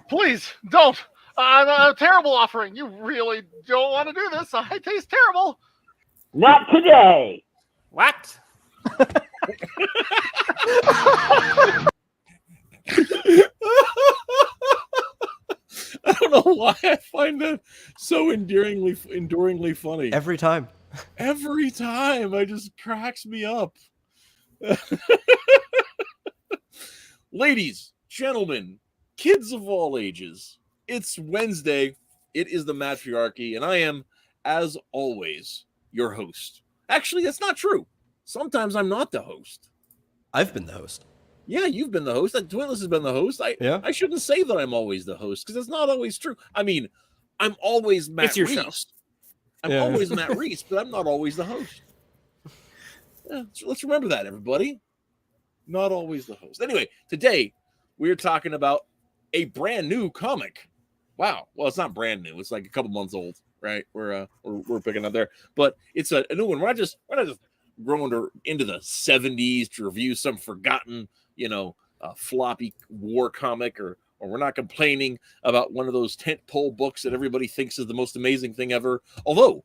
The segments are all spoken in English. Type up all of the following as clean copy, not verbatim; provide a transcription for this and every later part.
Please don't. I'm a terrible offering. You really don't want to do this. I taste terrible. Not today. What? I don't know why I find that so enduringly funny. Every time. Every time, it just cracks me up. Ladies, gentlemen, kids of all ages, it's Wednesday. It is the Mattriarchy, and I am, as always, your host. Actually, that's not true. Sometimes I'm not the host. I've been the host. Yeah, you've been the host. Twinless has been the host. I shouldn't say that I'm always the host because it's not always true. I mean, I'm always Matt It's your Reese. show. I'm always Matt Reese, but I'm not always the host. Yeah, so let's remember that, everybody. Not always the host. Anyway, today we're talking about a brand new comic. Wow. Well, it's not brand new. It's like a couple months old, right? We're picking up there, but it's a new one. We're not just growing into the 70s to review some forgotten, floppy war comic, or we're not complaining about one of those tentpole books that everybody thinks is the most amazing thing ever. Although,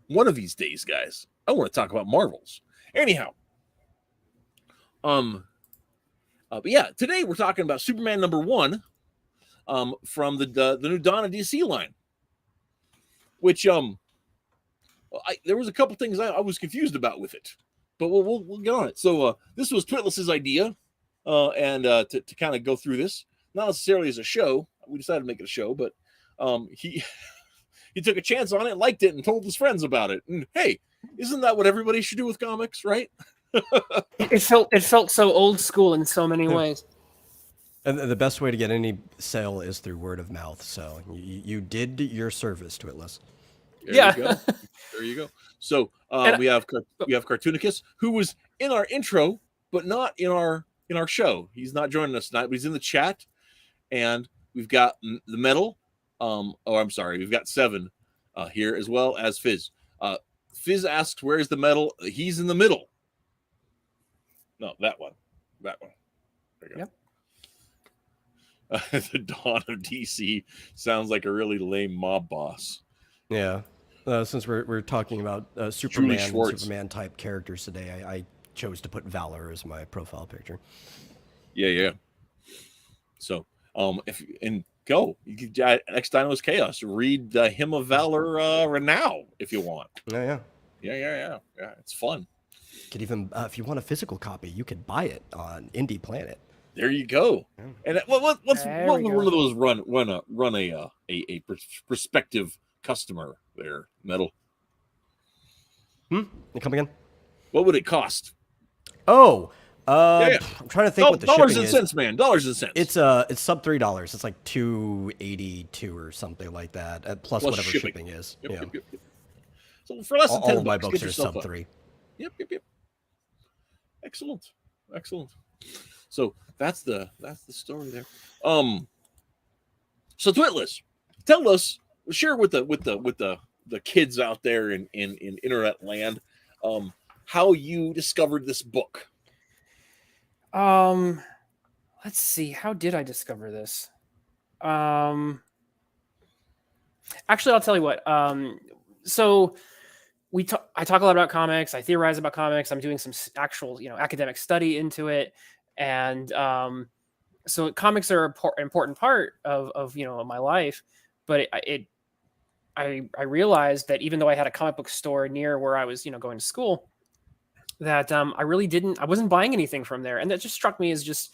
one of these days, guys, I want to talk about Marvels. Anyhow, but yeah, today we're talking about Superman #1, from the new Dawn of DC line, which there was a couple things I was confused about with it, but we'll get on it. So this was Twitless's idea, and to kind of go through this, not necessarily as a show. We decided to make it a show, but he he took a chance on it, liked it, and told his friends about it. And hey, isn't that what everybody should do with comics, right? It felt so old school in so many ways. And the best way to get any sale is through word of mouth. So you did your service, Twitless. There you go. So we have Cartoonicus, who was in our intro, but not in our show. He's not joining us tonight, but he's in the chat. And we've got the Metal. We've got Seven here, as well as Fizz. Fizz asks, "Where's the Metal?" He's in the middle. No, that one. There you go. Yep. The Dawn of DC sounds like a really lame mob boss. Yeah. Since we're talking about Superman type characters today, I chose to put Valor as my profile picture. Yeah. So, you can X Dino's Chaos. Read the Hymn of Valor now if you want. Yeah. It's fun. Could even, if you want a physical copy, you could buy it on Indie Planet. There you go. Yeah. And what would one of those run a prospective customer there, Metal? You come again? What would it cost? I'm trying to think what the dollars shipping and cents, man. Dollars and cents. It's sub $3. It's like $2.82 or something like that, plus whatever shipping is. Yep. So for less than $10, all of my books are sub $3. Yep. Excellent. So that's the story there. So Twitless, tell us, share with the kids out there in internet land, how you discovered this book. Let's see. How did I discover this? Actually, I'll tell you what. So I talk a lot about comics. I theorize about comics. I'm doing some actual, academic study into it. And so comics are an important part of my life. But I realized that even though I had a comic book store near where I was, going to school, that I wasn't buying anything from there. And that just struck me as just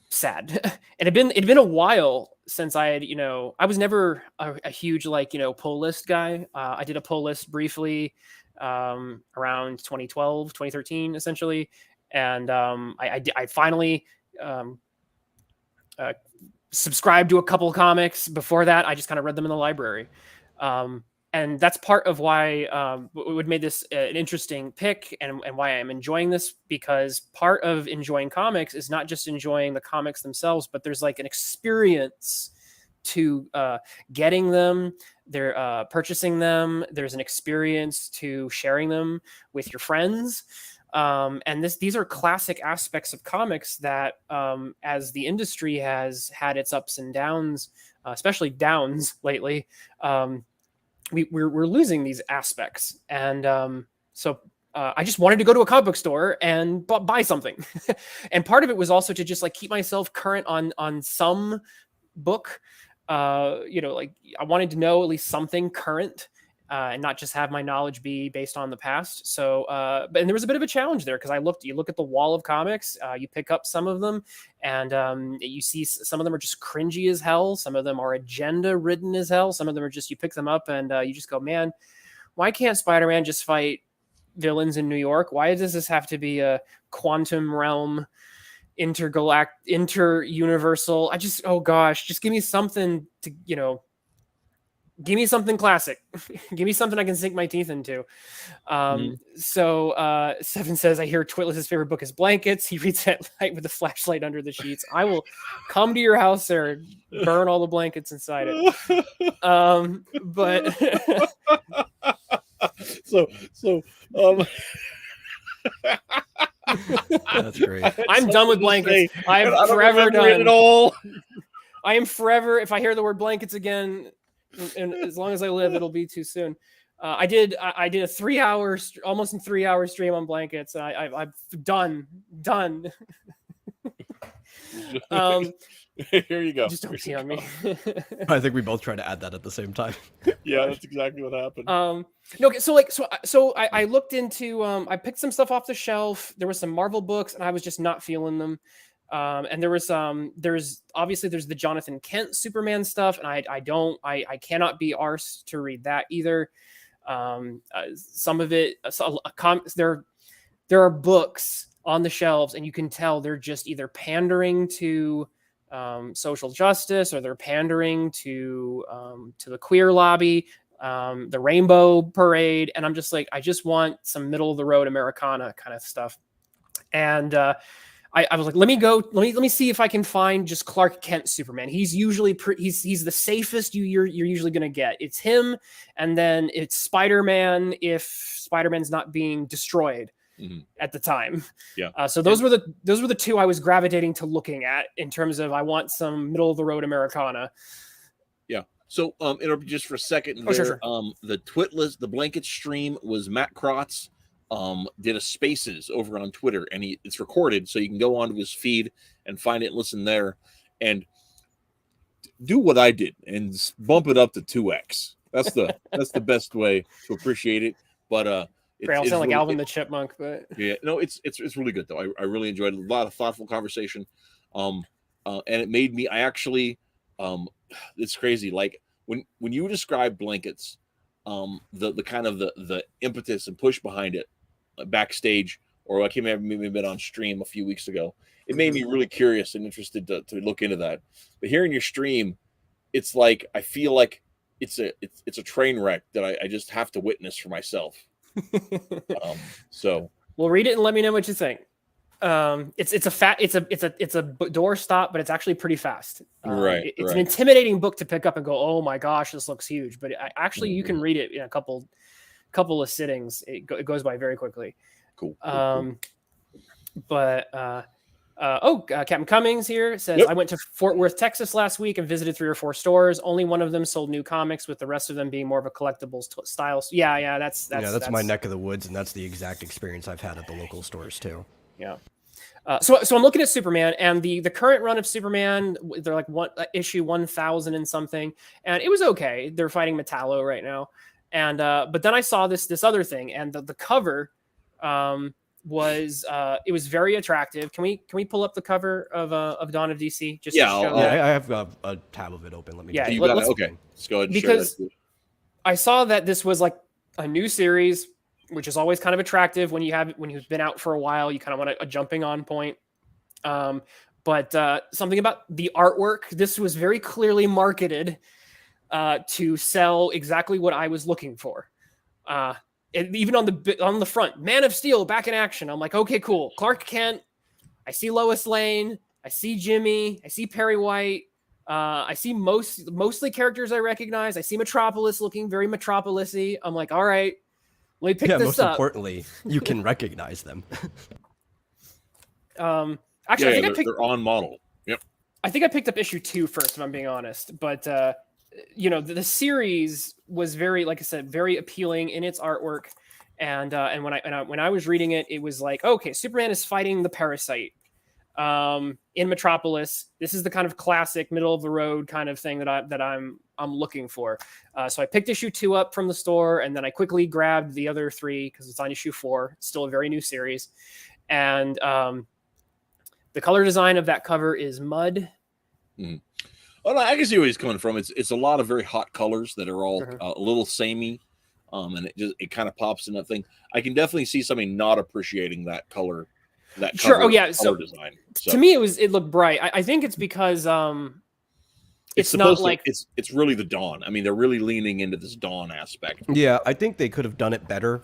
sad. And it'd been a while since I had, I was never a huge pull list guy. I did a pull list briefly around 2012, 2013, essentially. And I finally subscribed to a couple of comics. Before that, I just kind of read them in the library. And that's part of why what made this an interesting pick and why I'm enjoying this, because part of enjoying comics is not just enjoying the comics themselves, but there's like an experience to getting them, purchasing them. There's an experience to sharing them with your friends. And these are classic aspects of comics that, as the industry has had its ups and downs, especially downs lately, we're losing these aspects. And so I just wanted to go to a comic book store and buy something. And part of it was also to just like keep myself current on some book. Like I wanted to know at least something current. And not just have my knowledge be based on the past. So, and there was a bit of a challenge there because you look at the wall of comics, you pick up some of them, and you see some of them are just cringy as hell. Some of them are agenda ridden as hell. Some of them are just, you pick them up and you just go, man, why can't Spider-Man just fight villains in New York? Why does this have to be a quantum realm, inter-universal? Oh gosh, just give me something to, give me something classic. Give me something I can sink my teeth into. So Seven says, I hear Twitless's favorite book is Blankets. He reads at night with a flashlight under the sheets. I will come to your house, sir, burn all the blankets inside it. But That's great. I'm done with blankets. I'm forever done. I am forever. If I hear the word blankets again, and as long as I live, it'll be too soon. I did a almost 3 hour stream on blankets. I'm done. Here you go. Just don't pee on me. I think we both tried to add that at the same time. Yeah, that's exactly what happened. I looked into, I picked some stuff off the shelf. There was some Marvel books and I was just not feeling them. And there's the Jonathan Kent Superman stuff. And I cannot be arsed to read that either. Some of it, there are books on the shelves and you can tell they're just either pandering to social justice or they're pandering to the queer lobby, the Rainbow Parade. And I'm just like, I just want some middle of the road Americana kind of stuff. And I was like, let me see if I can find just Clark Kent Superman. He's usually he's the safest you're usually going to get. It's him, and then it's Spider-Man if Spider-Man's not being destroyed at the time. Yeah. So those were the two I was gravitating to looking at in terms of I want some middle of the road Americana. Yeah. So just for a second, sure. The Twitless, the blanket stream was Matt Krotz. Did a Spaces over on Twitter, and it's recorded, so you can go onto his feed and find it and listen there, and do what I did and bump it up to 2x. That's the best way to appreciate it. But I sound like really, Alvin the Chipmunk, but yeah, no, it's really good though. I really enjoyed it. A lot of thoughtful conversation, and it made me. I actually, it's crazy. Like when you describe blankets, the kind of the impetus and push behind it. Backstage, or I came maybe been on stream a few weeks ago. It made me really curious and interested to look into that. But hearing your stream, it's like I feel like it's a train wreck that I just have to witness for myself. So we'll read it and let me know what you think. It's a door stop, but it's actually pretty fast. Right. It's an intimidating book to pick up and go, oh my gosh, this looks huge. But actually, you can read it in a couple of sittings. It goes by very quickly. Cool. Captain Cummings here says, Yep. I went to Fort Worth, Texas last week and visited 3 or 4 stores. Only one of them sold new comics, with the rest of them being more of a collectibles style. Yeah, that's my neck of the woods, and that's the exact experience I've had at the local stores too. Yeah. So I'm looking at Superman, and the current run of Superman, they're like issue 1000 and something, and it was okay. They're fighting Metallo right now. And but then I saw this other thing, and the cover was it was very attractive. Can we pull up the cover of Dawn of DC? Just I have a tab of it open. Let me. Yeah, okay. Let's go ahead. Because I saw that this was like a new series, which is always kind of attractive when you've been out for a while. You kind of want a jumping on point. But something about the artwork. This was very clearly marketed to sell exactly what I was looking for. Even on the front, Man of Steel back in action. I'm like, okay, cool. Clark Kent. I see Lois Lane. I see Jimmy. I see Perry White. I see mostly characters I recognize. I see Metropolis looking very Metropolis-y. I'm like, all right, Let me pick Yeah, this most up. importantly, you can recognize them. Actually, Yeah, I think they're on model. Yep. I think I picked up issue 2 first, if I'm being honest. But you know, the series was very, like I said, very appealing in its artwork. And when I was reading it, it was like, okay, Superman is fighting the Parasite in Metropolis. This is the kind of classic middle of the road kind of thing that I'm looking for. So I picked issue 2 up from the store, and then I quickly grabbed the other 3 because it's on issue 4. It's still a very new series, and the color design of that cover is mud. Mm. Oh, no, I can see where he's coming from. It's a lot of very hot colors that are all a little samey, and it kind of pops in that thing. I can definitely see somebody not appreciating that color. That sure. color, Oh yeah. color So design. So to me, it looked bright. I think it's because it's not like it's really the dawn. I mean, they're really leaning into this dawn aspect. Yeah, I think they could have done it better.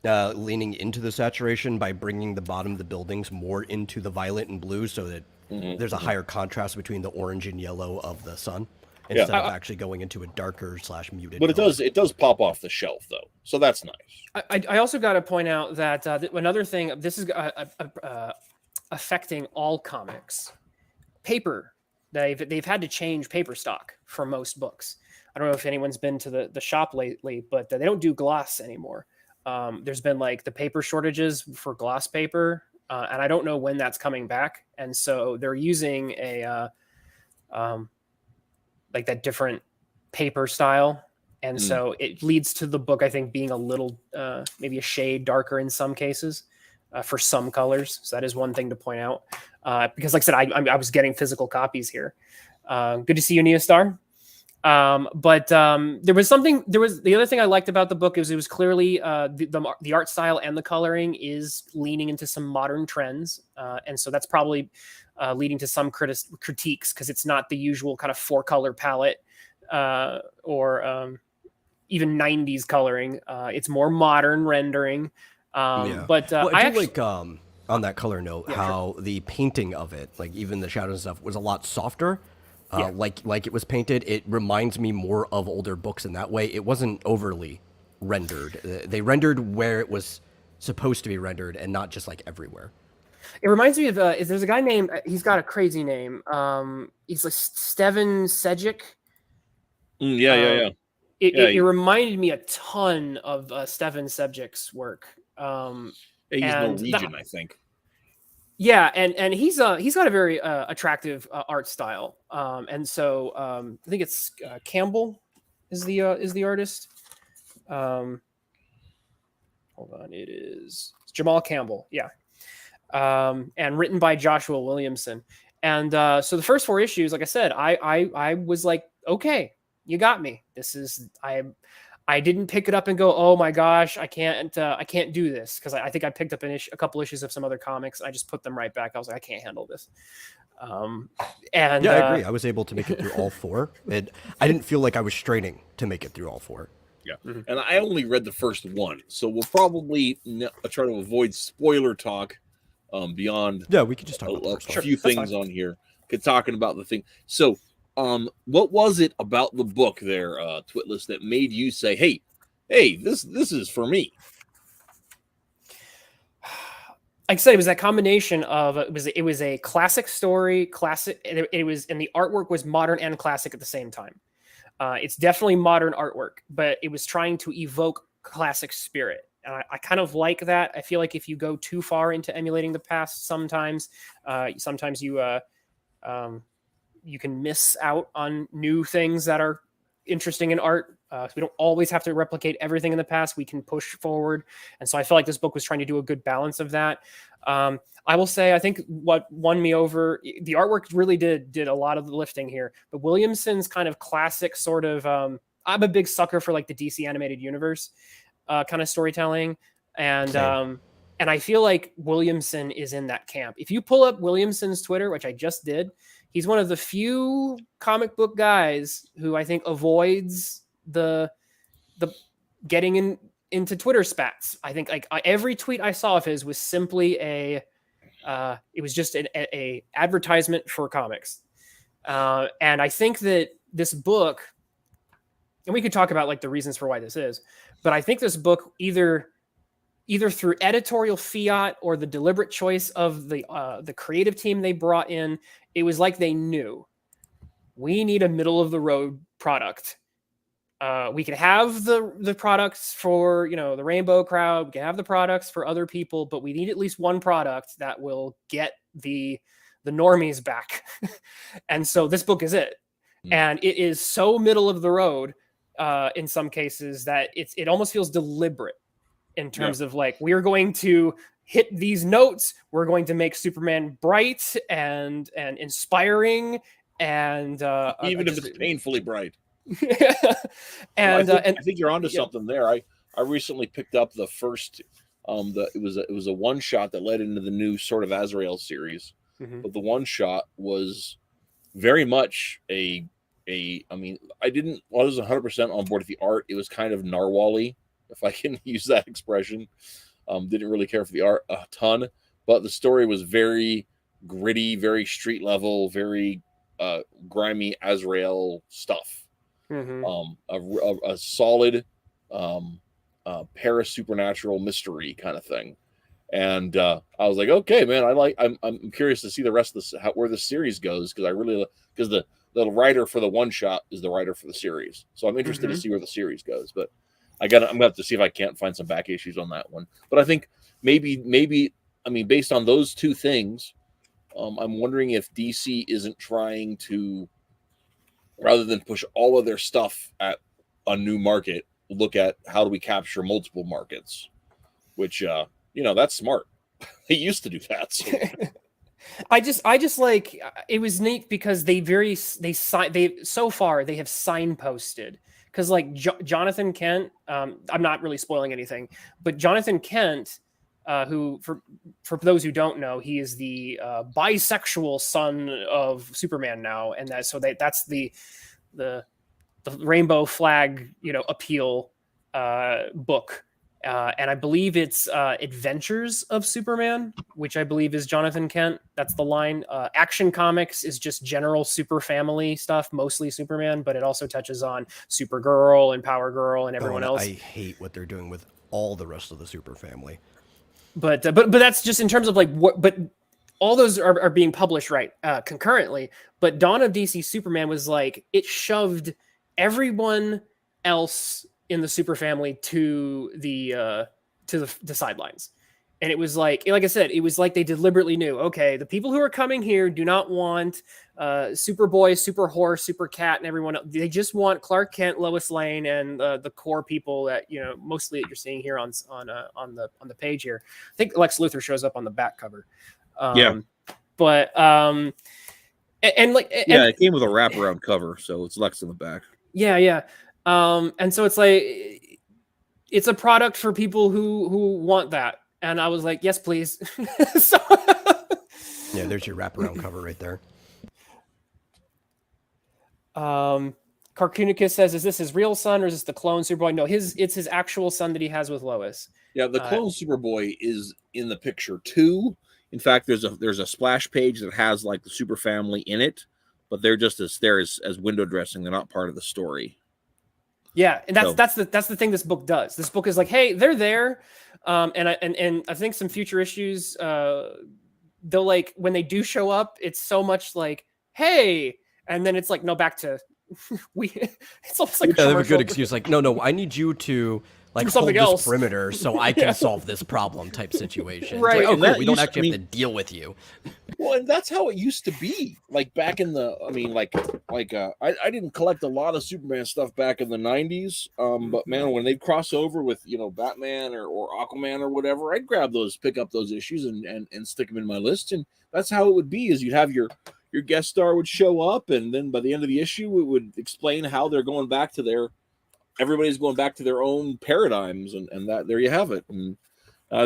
Leaning into the saturation by bringing the bottom of the buildings more into the violet and blue, so that there's a higher contrast between the orange and yellow of the sun, instead of actually going into a darker / muted. But color. it does pop off the shelf though, so that's nice. I also got to point out that another thing, this is affecting all comics. Paper, they've had to change paper stock for most books. I don't know if anyone's been to the shop lately, but they don't do gloss anymore. There's been like the paper shortages for gloss paper, and I don't know when that's coming back. And so they're using a like that different paper style. And so it leads to the book, I think, being a little, maybe a shade darker in some cases for some colors. So that is one thing to point out. Because like I said, I was getting physical copies here. Good to see you, Neostar. But there was the other thing I liked about the book is it was clearly the art style and the coloring is leaning into some modern trends. And so that's probably leading to some critiques because it's not the usual kind of 4-color palette or even 90s coloring. It's more modern rendering. But well, I do actually like on that color note, how the painting of it, like even the shadows and stuff, was a lot softer. Like it was painted. It reminds me more of older books in that way. It wasn't overly rendered. They rendered where it was supposed to be rendered and not just like everywhere. It reminds me of there's a guy named, he's got a crazy name. He's like Steven Sejic. Yeah. It reminded me a ton of Steven Sebjic's work. He's Norwegian, I think. Yeah, and he's got a very attractive art style. And so I think it's Campbell is the artist. Hold on, it's Jamal Campbell. Yeah. And written by Joshua Williamson. And so the first 4 issues, like I said, I was like, okay, you got me. I didn't pick it up and go, oh my gosh, I can't do this, because I think I picked up a couple issues of some other comics. I just put them right back. I was like, I can't handle this. And yeah, I agree. I was able to make it through all 4. And I didn't feel like I was straining to make it through all 4. Yeah, and I only read the first one, so we'll probably try to avoid spoiler talk beyond. Yeah, we could just talk about a few things on here. Talking about the thing. So, what was it about the book there, Twitless, that made you say, "Hey, this is for me"? Like I said, it was that combination of it was a classic story, classic. It was, and the artwork was modern and classic at the same time. It's definitely modern artwork, but it was trying to evoke classic spirit. And I kind of like that. I feel like if you go too far into emulating the past, sometimes you can miss out on new things that are interesting in art. So we don't always have to replicate everything in the past. We can push forward. And so I feel like this book was trying to do a good balance of that. I will say, I think what won me over, the artwork really did a lot of the lifting here, but Williamson's kind of classic sort of, I'm a big sucker for like the DC animated universe kind of storytelling. And I feel like Williamson is in that camp. If you pull up Williamson's Twitter, which I just did, he's one of the few comic book guys who I think avoids the getting into Twitter spats. I think like every tweet I saw of his was simply it was just a advertisement for comics. And I think that this book and we could talk about like the reasons for why this is, but I think this book either through editorial fiat or the deliberate choice of the creative team they brought in, it was like they knew we need a middle of the road product. We can have the products for, you know, the rainbow crowd. We can have the products for other people, but we need at least one product that will get the normies back. And so this book is it. And it is so middle of the road in some cases that it almost feels deliberate in terms of like, we're going to hit these notes. We're going to make Superman bright and inspiring, and even if it's painfully bright. and I think you're onto something there. I recently picked up the first it was a one shot that led into the new sort of Azrael series. But the one shot was very much I wasn't 100% on board with the art. It was kind of narwhal-y, if I can use that expression. Didn't really care for the art a ton, but the story was very gritty, very street level, very grimy Azrael stuff. A solid para-supernatural mystery kind of thing. And I was like, okay, man, I'm curious to see the rest of this, where the series goes, because the writer for the one shot is the writer for the series, so I'm interested to see where the series goes. But I'm gonna have to see if I can't find some back issues on that one. But I think maybe I mean, based on those two things, I'm wondering if DC isn't trying to, rather than push all of their stuff at a new market, look at how do we capture multiple markets, which that's smart. They used to do that. So. I just like, it was neat because they so far they have signposted, because like Jonathan Kent, I'm not really spoiling anything, but Jonathan Kent, who for those who don't know, he is the bisexual son of Superman now, and that's the rainbow flag, appeal book. And I believe it's Adventures of Superman, which I believe is Jonathan Kent. That's the line. Action Comics is just general super family stuff, mostly Superman, but it also touches on Supergirl and Power Girl and everyone else. I hate what they're doing with all the rest of the super family. But that's just in terms of like what. But all those are being published concurrently. But Dawn of DC Superman was like, it shoved everyone else in the super family to the sidelines. And it was like I said, it was like they deliberately knew, okay, the people who are coming here do not want Superboy, Super Horse, Super Cat, and everyone else. They just want Clark Kent, Lois Lane, and the core people that mostly that you're seeing here on the page here. I think Lex Luthor shows up on the back cover. But it came with a wraparound cover, so it's Lex in the back. Yeah. And so it's like, it's a product for people who want that. And I was like, yes, please. So yeah, there's your wraparound cover right there. Carcoonicus says, is this his real son or is this the clone Superboy? No, it's his actual son that he has with Lois. Yeah, the clone Superboy is in the picture too. In fact, there's a splash page that has like the super family in it, but they're just as window dressing. They're not part of the story. Yeah, and that's the thing this book does. This book is like, hey, they're there, and I think some future issues, they'll like, when they do show up, it's so much like, hey, and then it's like, no, back to it's almost like they have a good excuse, like, no, I need you to like hold this perimeter so I can solve this problem type situation. Right. Like, okay, we don't actually have to deal with you. Well, and that's how it used to be. Like back in the, I didn't collect a lot of Superman stuff back in the 90s. But man, when they'd cross over with, Batman or Aquaman or whatever, I'd pick up those issues and stick them in my list. And that's how it would be, is you'd have your guest star would show up, and then by the end of the issue, it would explain how they're going back to everybody's going back to their own paradigms, and that there you have it. And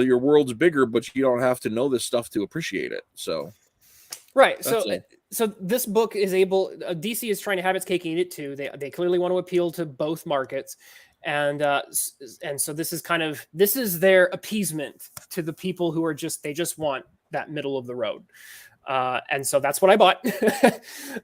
your world's bigger, but you don't have to know this stuff to appreciate it. So, right. So this book is able. DC is trying to have its cake and eat it too. They clearly want to appeal to both markets, and so this is their appeasement to the people who are they just want that middle of the road. And so that's what I bought.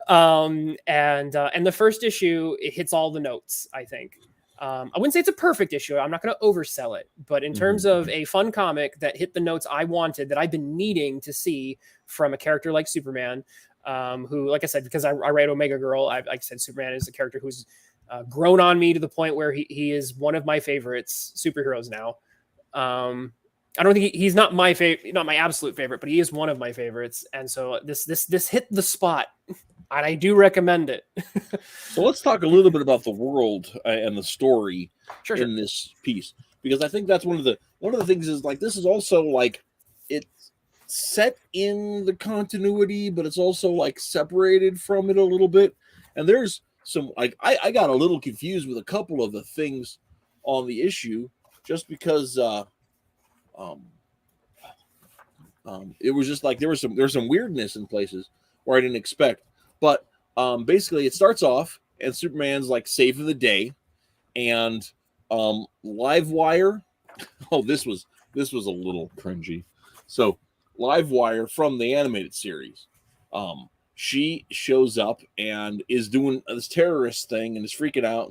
And the first issue, it hits all the notes, I think. I wouldn't say it's a perfect issue. I'm not going to oversell it, but in terms of a fun comic that hit the notes I wanted, that I've been needing to see from a character like Superman, who, like I said, because I write Omega Girl, like I said, Superman is a character who's grown on me to the point where he is one of my favorites superheroes now. I don't think he's not my favorite, not my absolute favorite, but he is one of my favorites. And so this hit the spot, and I do recommend it. So let's talk a little bit about the world and the story Sure. in this piece, because I think that's one of the things is like, this is also like, it's set in the continuity, but it's also like separated from it a little bit. And there's some, like, I got a little confused with a couple of the things on the issue, just because it was just like there's some weirdness in places where I didn't expect. But basically, it starts off and Superman's like save of the day, and Livewire. Oh, this was a little cringy. So Livewire from the animated series, she shows up and is doing this terrorist thing and is freaking out,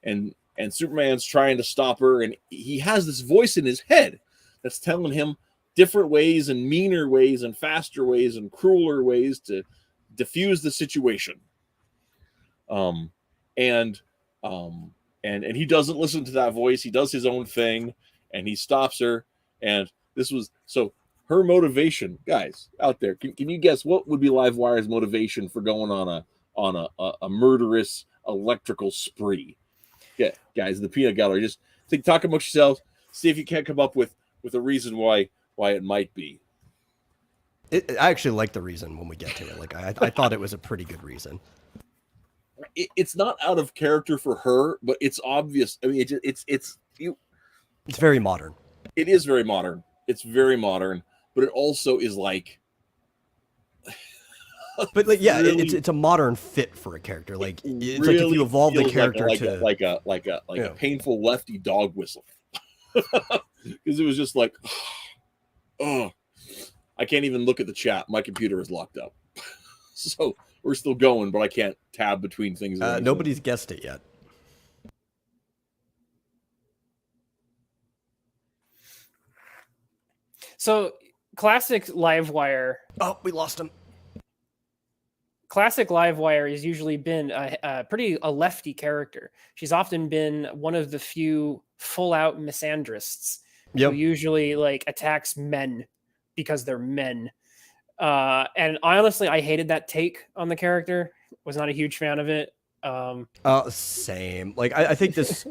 and Superman's trying to stop her, and he has this voice in his head that's telling him different ways and meaner ways and faster ways and crueler ways to diffuse the situation. And he doesn't listen to that voice. He does his own thing, and he stops her. And this was so her motivation, guys out there. Can you guess what would be Livewire's motivation for going on a murderous electrical spree? Yeah, guys, the peanut gallery. Just talk amongst yourselves. See if you can't come up with a reason why it might be. I actually like the reason when we get to it. Like I thought it was a pretty good reason. It's not out of character for her, but it's obvious. I mean, it's very modern. It is very modern. It's very modern, but it also is like. But like, yeah, really, it's a modern fit for a character. Like it's really like if you evolve the feels character like a painful lefty dog whistle, because it was just like, oh, I can't even look at the chat. My computer is locked up, so we're still going, but I can't tab between things. Nobody's guessed it yet. So classic Livewire. Oh, we lost him. Classic Livewire has usually been a lefty character. She's often been one of the few full-out misandrists who usually like attacks men because they're men. And honestly, I hated that take on the character. Was not a huge fan of it. Same. Like I think this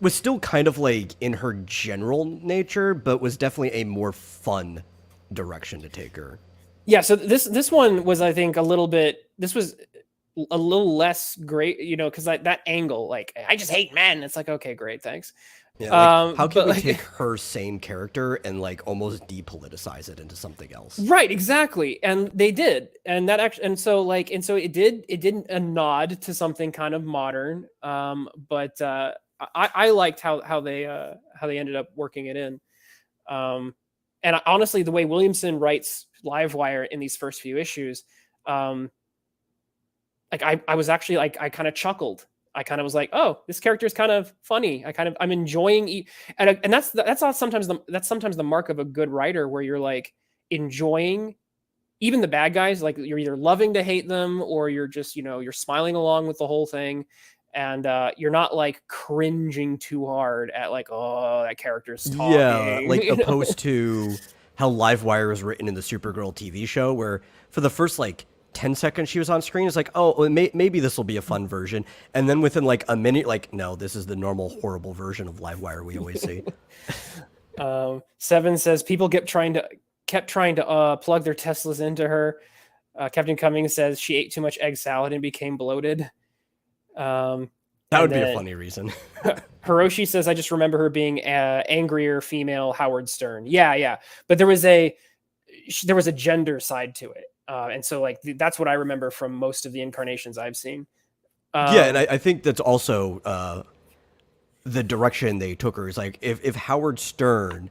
was still kind of like in her general nature, but was definitely a more fun direction to take her. Yeah, so this one was, I think, a little less great, because that angle, like, I just hate men. It's like, okay, great, thanks. Yeah, like, how can we take her same character and like almost depoliticize it into something else? Right, exactly, and they did, and that actually, and so it did a nod to something kind of modern, but I liked how they ended up working it in, and honestly, the way Williamson writes Livewire in these first few issues, like I was actually like, I kind of chuckled. I kind of was like, oh, this character is kind of funny. I'm enjoying, and that's sometimes the mark of a good writer, where you're like enjoying even the bad guys. Like you're either loving to hate them, or you're just you're smiling along with the whole thing, and you're not like cringing too hard at like, oh, that character's talking. Yeah, like opposed to how Livewire is written in the Supergirl TV show, where for the first like 10 seconds she was on screen, it's like, oh, maybe this will be a fun version, and then within like a minute, like, no, this is the normal horrible version of Livewire we always see. Seven says people kept trying to plug their Teslas into her. Captain Cummings says she ate too much egg salad and became bloated. That would be a funny reason. Hiroshi says, I just remember her being angrier female Howard Stern. Yeah. But there was a gender side to it. And so like, that's what I remember from most of the incarnations I've seen. Yeah. And I think that's also the direction they took her is like, if Howard Stern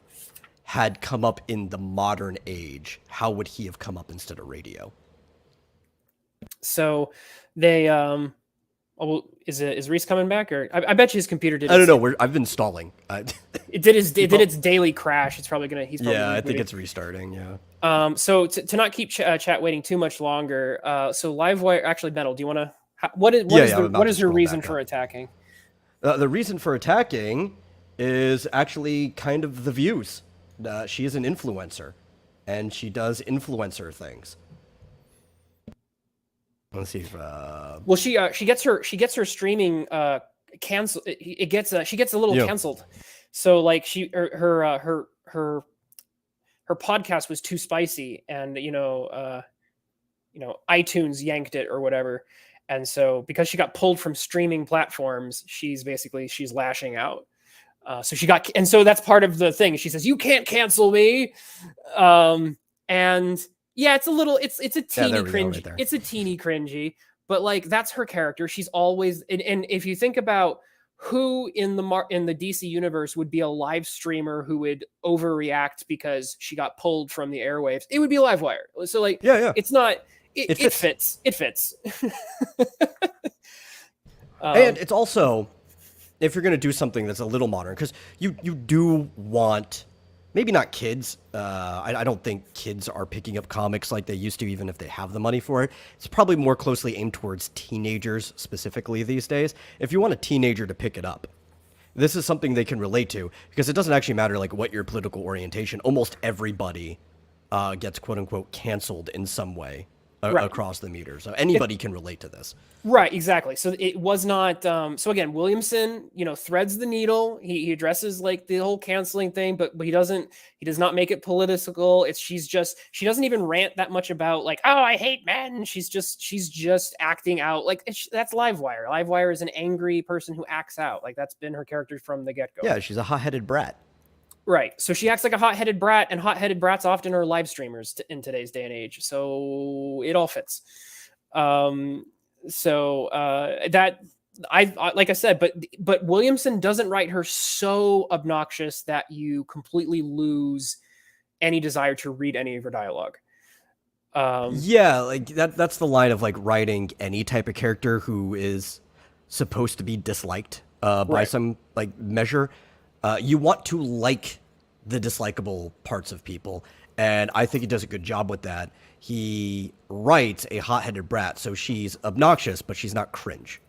had come up in the modern age, how would he have come up instead of radio? So they is Reese coming back, or I bet you his computer did. I don't know. I've been stalling. It did its daily crash. It's probably gonna. He's probably I think it's restarting. Yeah. So to not keep chat waiting too much longer. So Livewire, actually, Metal. Do you want to? What is her reason for attacking? The reason for attacking is actually kind of the views. She is an influencer, and she does influencer things. Let's see if. Well, she gets her streaming canceled. She gets a little canceled. So like her podcast was too spicy, and iTunes yanked it or whatever. And so because she got pulled from streaming platforms, she's lashing out. So that's part of the thing. She says, "You can't cancel me." And yeah, it's a teeny cringy. Right, it's a teeny cringy, but like that's her character. She's always, and if you think about who in the DC universe would be a live streamer who would overreact because she got pulled from the airwaves, it would be Livewire. So like, it's not. It fits. It fits. And it's also, if you're going to do something that's a little modern, because you do want, maybe not kids. I don't think kids are picking up comics like they used to, even if they have the money for it. It's probably more closely aimed towards teenagers specifically these days. If you want a teenager to pick it up, this is something they can relate to, because it doesn't actually matter like what your political orientation. Almost everybody gets quote unquote canceled in some way. Across the meter, so anybody can relate to this. Right, exactly. So it was not. So again, Williamson, threads the needle. He addresses like the whole canceling thing, but he does not make it political. She doesn't even rant that much about like, oh, I hate men. She's just acting out. Like that's Livewire. Livewire is an angry person who acts out. Like that's been her character from the get-go. Yeah, she's a hot-headed brat. Right. So she acts like a hot-headed brat, and hot-headed brats often are live streamers in today's day and age. So it all fits. That I like I said, but Williamson doesn't write her so obnoxious that you completely lose any desire to read any of her dialogue. Like that's the line of like writing any type of character who is supposed to be disliked by some like measure. You want to like the dislikable parts of people, and I think he does a good job with that. He writes a hot-headed brat, so she's obnoxious, but she's not cringe.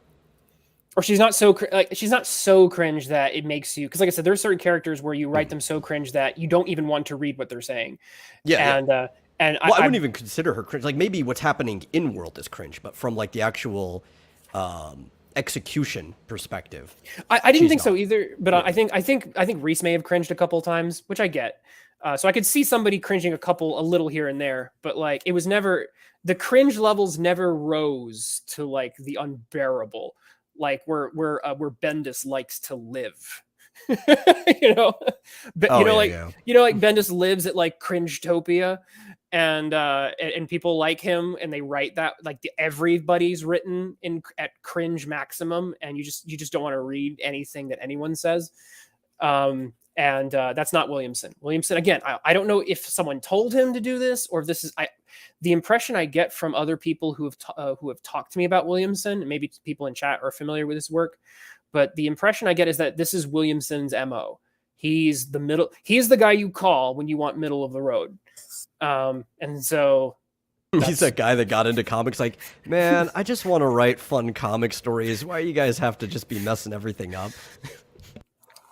Or she's not so cringe that it makes you, because like I said, there are certain characters where you write them so cringe that you don't even want to read what they're saying. I wouldn't even consider her cringe. Like maybe what's happening in world is cringe, but from like the actual execution perspective, I didn't think so either. But I think Reese may have cringed a couple of times, which I get. So I could see somebody cringing a little here and there, but like it was never, the cringe levels never rose to like the unbearable, like where Bendis likes to live. Like Bendis lives at like Cringetopia, and people like him, and they write that like everybody's written at cringe maximum, and you just don't want to read anything that anyone says. And that's not Williamson. Williamson, again, I don't know if someone told him to do this, or if this is the impression I get from other people who have talked to me about Williamson. Maybe people in chat are familiar with his work, but the impression I get is that this is Williamson's MO. He's the guy you call when you want middle of the road. And so he's that guy that got into comics like, man, I just want to write fun comic stories. Why you guys have to just be messing everything up?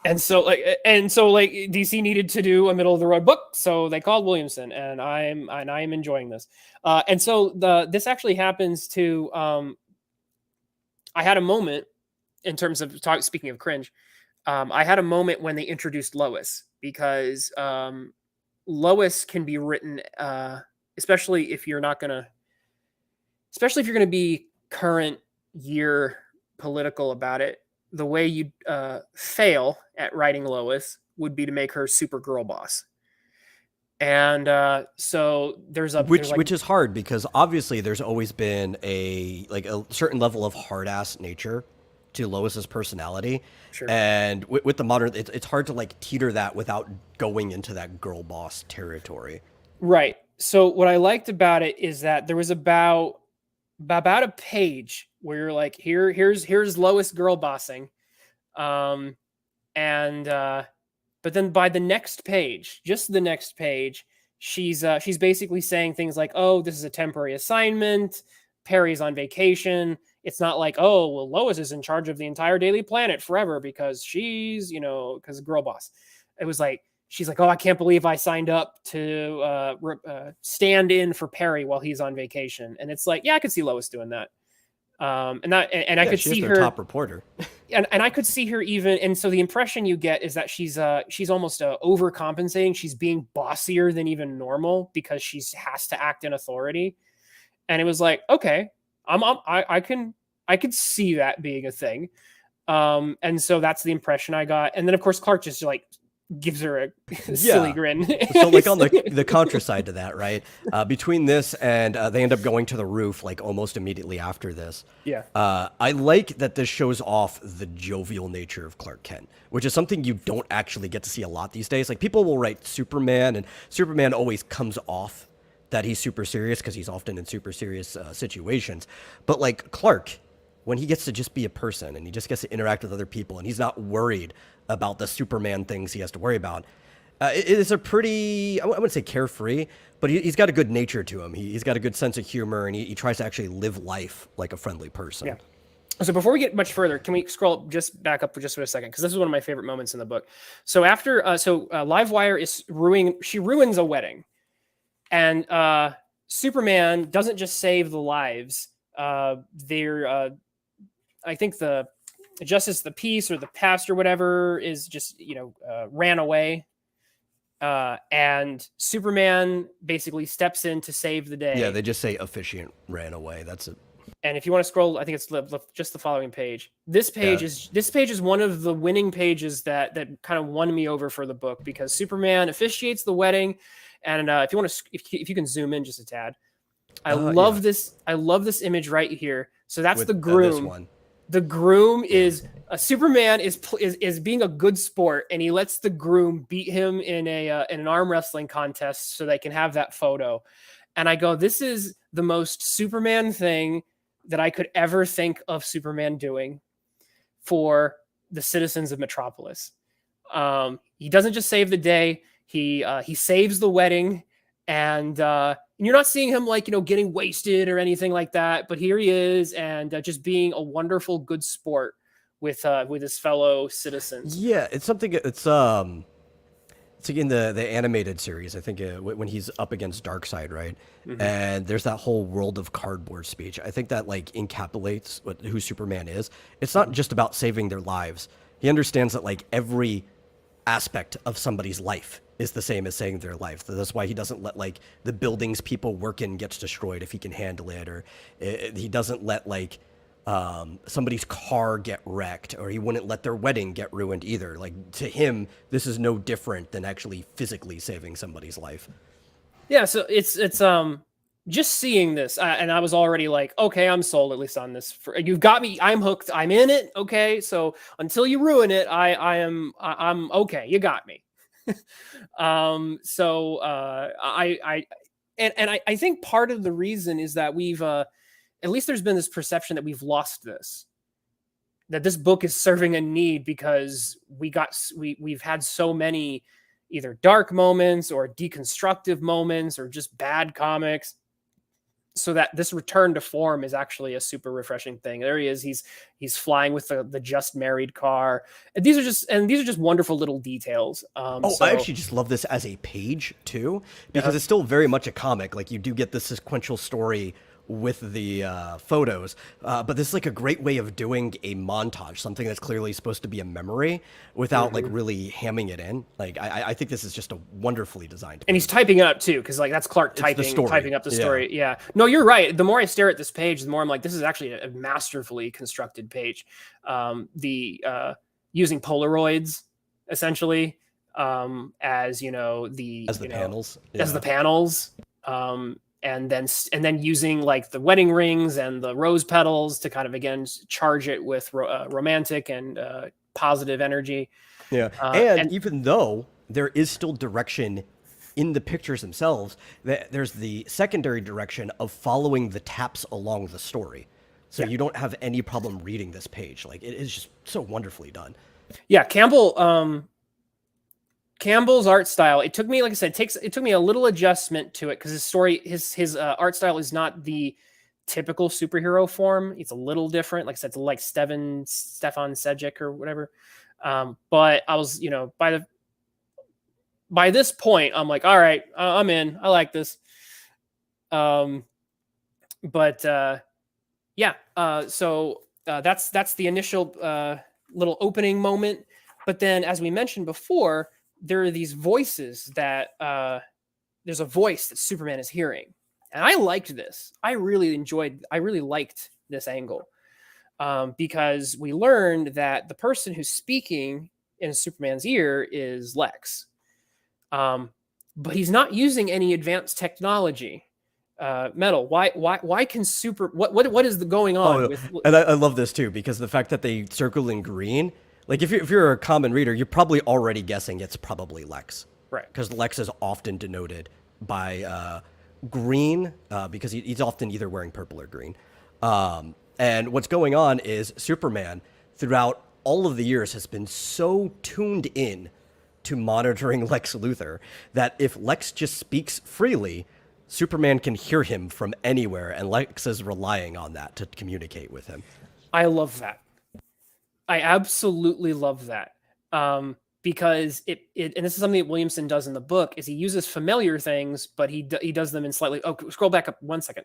And so DC needed to do a middle of the road book, so they called Williamson, and I am enjoying this. And so this actually happens to. I had a moment in terms of speaking of cringe. I had a moment when they introduced Lois, because Lois can be written, especially if you're going to be current year political about it. The way you fail at writing Lois would be to make her super girl boss. And so there's which is hard, because obviously there's always been a certain level of hard ass nature to Lois's personality. Sure. And with the modern, it's hard to like teeter that without going into that girl boss territory. Right. So what I liked about it is that there was about a page where you're like, here's Lois girl bossing. But then by the next page, just the next page, she's basically saying things like, oh, this is a temporary assignment. Perry's on vacation. It's not like, oh, well, Lois is in charge of the entire Daily Planet forever because she's, because girl boss. It was like, she's like, oh, I can't believe I signed up to stand in for Perry while he's on vacation. And it's like, yeah, I could see Lois doing that. I could see her top reporter. and I could see her even. And so the impression you get is that she's almost overcompensating. She's being bossier than even normal because she has to act in authority. And it was like, okay, I could see that being a thing. And so that's the impression I got. And then of course Clark just like gives her a silly grin. So like on the contra side to that, right? Between this and they end up going to the roof like almost immediately after this. Yeah. I like that this shows off the jovial nature of Clark Kent, which is something you don't actually get to see a lot these days. Like people will write Superman, and Superman always comes off that he's super serious because he's often in super serious situations. But like Clark, when he gets to just be a person and he just gets to interact with other people and he's not worried about the Superman things he has to worry about, it is a pretty, I wouldn't say carefree, but he's got a good nature to him. He's got a good sense of humor, and he tries to actually live life like a friendly person. Yeah. So before we get much further, can we scroll just back up for just for a second? Because this is one of my favorite moments in the book. So after, Livewire is ruins a wedding. And Superman doesn't just save the lives. I think the Justice of the Peace or the Past or whatever is just, ran away. And Superman basically steps in to save the day. Yeah, they just say officiant ran away. That's it. And if you want to scroll, I think it's just the following page. This page is one of the winning pages that kind of won me over for the book, because Superman officiates the wedding. And if you can zoom in just a tad, I love this image right here. So that's the groom. This one. The groom is Superman is being a good sport, and he lets the groom beat him in an arm wrestling contest so they can have that photo. And I go, this is the most Superman thing that I could ever think of Superman doing for the citizens of Metropolis. He doesn't just save the day; he saves the wedding, and you're not seeing him like getting wasted or anything like that. But here he is, and just being a wonderful good sport with his fellow citizens. Yeah, it's something. It's like in the animated series, I think when he's up against Darkseid, right? Mm-hmm. And there's that whole world of cardboard speech. I think that like encapsulates who Superman is. It's not just about saving their lives. He understands that like every aspect of somebody's life is the same as saving their life. That's why he doesn't let like the buildings people work in gets destroyed if he can handle it, or he doesn't let like somebody's car get wrecked, or he wouldn't let their wedding get ruined either. Like to him, this is no different than actually physically saving somebody's life. Yeah, so it's just seeing this, and I was already like, okay, I'm sold at least on this. You've got me. I'm hooked. I'm in it. Okay, so until you ruin it, I'm okay. You got me. I think part of the reason is that we've at least there's been this perception that we've lost this, that this book is serving a need because we've had so many either dark moments or deconstructive moments or just bad comics, so that this return to form is actually a super refreshing thing. There he is. He's flying with the just married car. And these are just wonderful little details. I actually just love this as a page too, because it's still very much a comic. Like you do get the sequential story with the photos, but this is like a great way of doing a montage, something that's clearly supposed to be a memory without like really hamming it in. Like I think this is just a wonderfully designed page. And he's typing it up too, because like that's Clark typing up the story. Yeah. No, you're right. The more I stare at this page, the more I'm like, this is actually a masterfully constructed page. Using Polaroids as the panels. As the panels. and then using like the wedding rings and the rose petals to kind of again charge it with romantic and positive energy. Yeah, and even though there is still direction in the pictures themselves, there's the secondary direction of following the taps along the story. So you don't have any problem reading this page. Like, it is just so wonderfully done. Yeah, Campbell's art style. It took me, like I said, it took me a little adjustment to it because his art style is not the typical superhero form. It's a little different. Like I said, it's like Stefan Sejic or whatever. But I was, by this point, I'm like, all right, I'm in. I like this. So that's the initial little opening moment. But then, as we mentioned before, there are these voices that there's a voice that Superman is hearing. And I liked this. I really liked this angle because we learned that the person who's speaking in Superman's ear is Lex. But he's not using any advanced technology. Metal. Why can what is going on with? And I love this too, because the fact that they circle in green, like if you're a common reader, you're probably already guessing it's probably Lex, right? Because Lex is often denoted by green, because he's often either wearing purple or green. And what's going on is Superman throughout all of the years has been so tuned in to monitoring Lex Luthor that if Lex just speaks freely, Superman can hear him from anywhere, and Lex is relying on that to communicate with him. I love that. I absolutely love that. Because it and this is something that Williamson does in the book, is he uses familiar things, but he does them in slightly. Oh, scroll back up 1 second.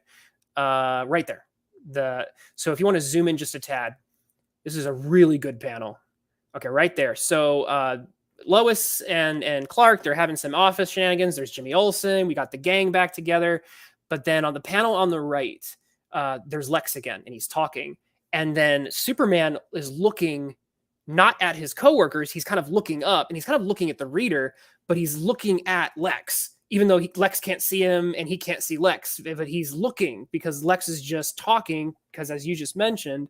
Right there. So if you want to zoom in just a tad, this is a really good panel. Okay, right there. So Lois and Clark, they're having some office shenanigans. There's Jimmy Olsen. We got the gang back together. But then on the panel on the right, there's Lex again, and he's talking. And then Superman is looking not at his coworkers. He's kind of looking up, and he's kind of looking at the reader, but he's looking at Lex, even though Lex can't see him and he can't see Lex. But he's looking because Lex is just talking, because as you just mentioned,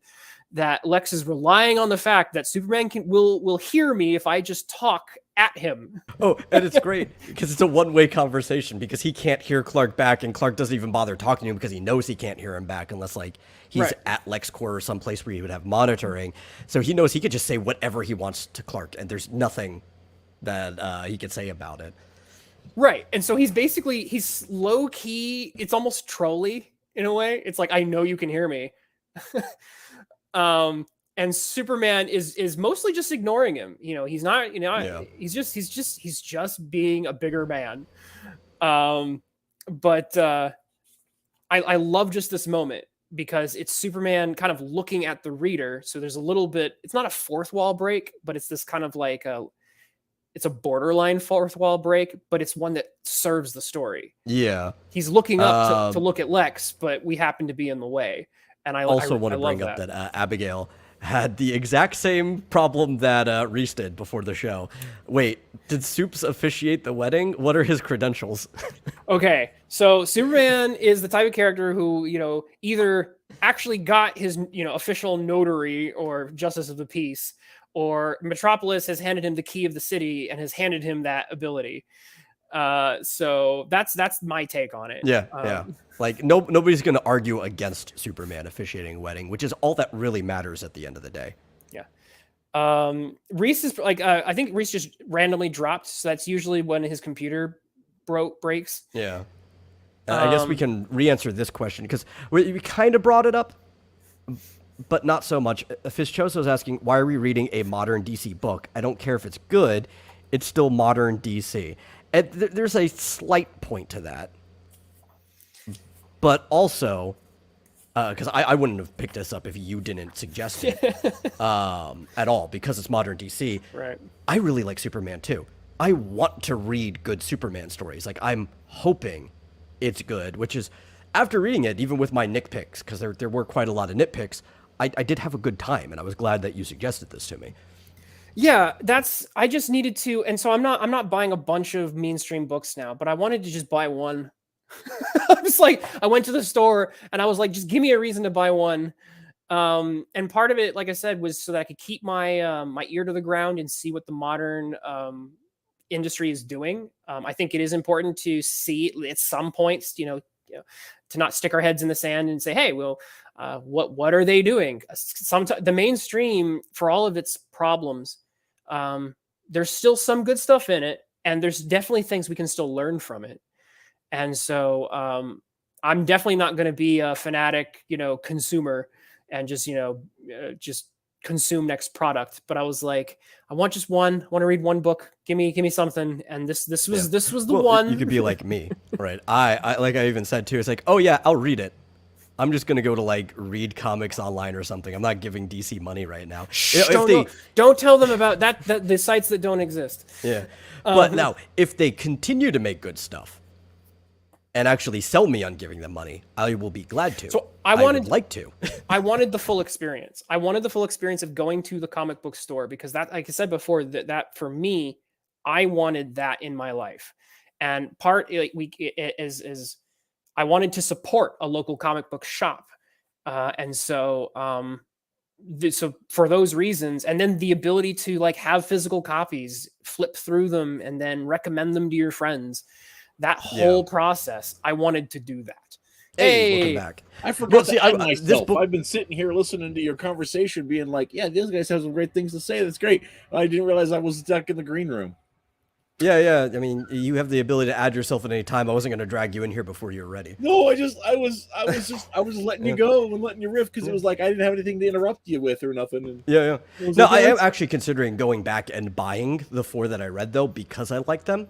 that Lex is relying on the fact that Superman will hear me if I just talk at him. Oh, and it's great because it's a one-way conversation, because he can't hear Clark back, and Clark doesn't even bother talking to him because he knows he can't hear him back unless like he's right at LexCorp or someplace where he would have monitoring. So he knows he could just say whatever he wants to Clark, and there's nothing that he could say about it. Right. And so he's low key. It's almost trolly in a way. It's like, I know you can hear me. And Superman is mostly just ignoring him. He's not, he's just being a bigger man. But I love just this moment because it's Superman kind of looking at the reader. So there's a little bit, it's not a fourth wall break, but it's this kind of like it's a borderline fourth wall break, but it's one that serves the story. Yeah. He's looking up to look at Lex, but we happen to be in the way. And I also want to bring up that Abigail had the exact same problem that Reese did before the show. Wait, did Supes officiate the wedding? What are his credentials? Okay, so Superman is the type of character who, either actually got his, official notary or justice of the peace, or Metropolis has handed him the key of the city and has handed him that ability. So that's my take on it. Yeah. Like nobody's going to argue against Superman officiating a wedding, which is all that really matters at the end of the day. Yeah. Reese is like, I think Reese just randomly dropped. So that's usually when his computer breaks. Yeah. I guess we can re-answer this question because we kind of brought it up, but not so much. Fischoso's asking, why are we reading a modern DC book? I don't care if it's good. It's still modern DC. And there's a slight point to that. But also, because I wouldn't have picked this up if you didn't suggest it at all, because it's modern DC. Right. I really like Superman too. I want to read good Superman stories. Like, I'm hoping it's good, which is, after reading it, even with my nitpicks, because there were quite a lot of nitpicks, I did have a good time, and I was glad that you suggested this to me. Yeah, I just needed to, and so I'm not buying a bunch of mainstream books now, but I wanted to just buy one I was like, I went to the store and I was like, just give me a reason to buy one. And part of it, like I said, was so that I could keep my my ear to the ground and see what the modern industry is doing. I think it is important to see at some points, to not stick our heads in the sand and say, hey, well, what are they doing? Sometimes the mainstream, for all of its problems, there's still some good stuff in it, and there's definitely things we can still learn from it. And so I'm definitely not going to be a fanatic, consumer and just consume next product. But I was like, I want just one. I want to read one book. Give me something. And this was the one. You could be like me, right? I like I even said too. It's like, oh yeah, I'll read it. I'm just gonna go to like read comics online or something. I'm not giving DC money right now. Don't tell them about that the sites that don't exist. Yeah, but now if they continue to make good stuff and actually sell me on giving them money, I will be glad to. So I wanted the full experience. I wanted the full experience of going to the comic book store, because that, like I said before, that for me, I wanted that in my life. And part is I wanted to support a local comic book shop. And so, so for those reasons, and then the ability to like have physical copies, flip through them, and then recommend them to your friends. That whole process, I wanted to do that. Hey, welcome back. I forgot to add myself. I've been sitting here listening to your conversation, being like, yeah, these guys have some great things to say. That's great. I didn't realize I was stuck in the green room. Yeah. I mean, you have the ability to add yourself at any time. I wasn't going to drag you in here before you were ready. No, I was letting you go and letting you riff, because it was like I didn't have anything to interrupt you with or nothing. And yeah. No, I am actually considering going back and buying the 4 that I read though, because I like them.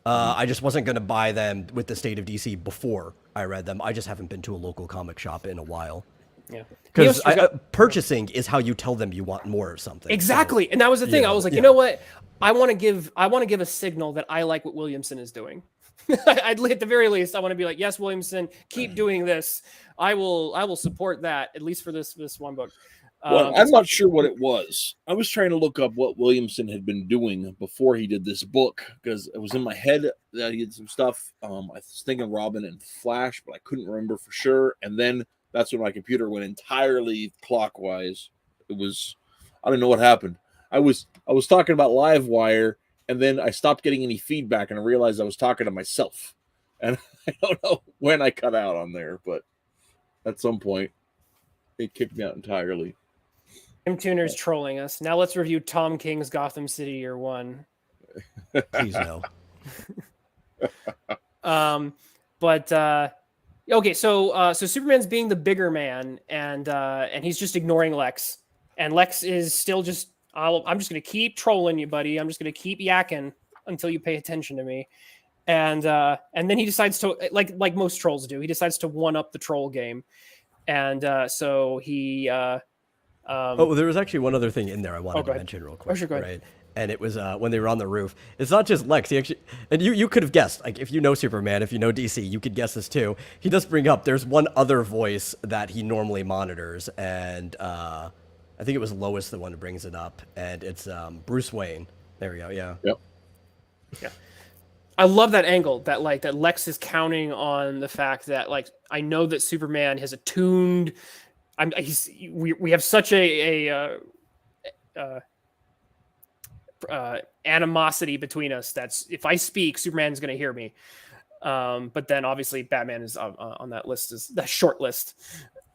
I just wasn't going to buy them with the State of DC before I read them. I just haven't been to a local comic shop in a while. Yeah, because purchasing is how you tell them you want more or something. Exactly, so, and that was the thing. I was like, you know what? I want to give a signal that I like what Williamson is doing. At the very least, I want to be like, yes, Williamson, keep doing this. I will support that, at least for this one book. Well, I'm not sure what it was. I was trying to look up what Williamson had been doing before he did this book, because it was in my head that he did some stuff. I was thinking Robin and Flash, but I couldn't remember for sure. And then that's when my computer went entirely clockwise. It was, I don't know what happened. I was talking about Livewire, and then I stopped getting any feedback, and I realized I was talking to myself. And I don't know when I cut out on there, but at some point it kicked me out entirely. Tim Tuner's trolling us. Now let's review Tom King's Gotham City Year 1. Please no. Okay, so Superman's being the bigger man, and he's just ignoring Lex, and Lex is still just, I'm just gonna keep trolling you, buddy. I'm just gonna keep yakking until you pay attention to me, and then he decides to, like most trolls do, he decides to one up the troll game, and so he. There was actually one other thing in there I wanted to mention real quick. Oh, sure, go ahead. Right? And it was when they were on the roof. It's not just Lex. He actually, and you could have guessed, like if you know Superman, if you know DC, you could guess this too. He does bring up there's one other voice that he normally monitors, and I think it was Lois the one who brings it up, and it's Bruce Wayne. There we go. Yeah. Yep. Yeah. I love that angle that Lex is counting on the fact that I know that Superman has attuned. We have such a animosity between us that's if I speak, Superman's going to hear me. But then obviously Batman is on that list, is that short list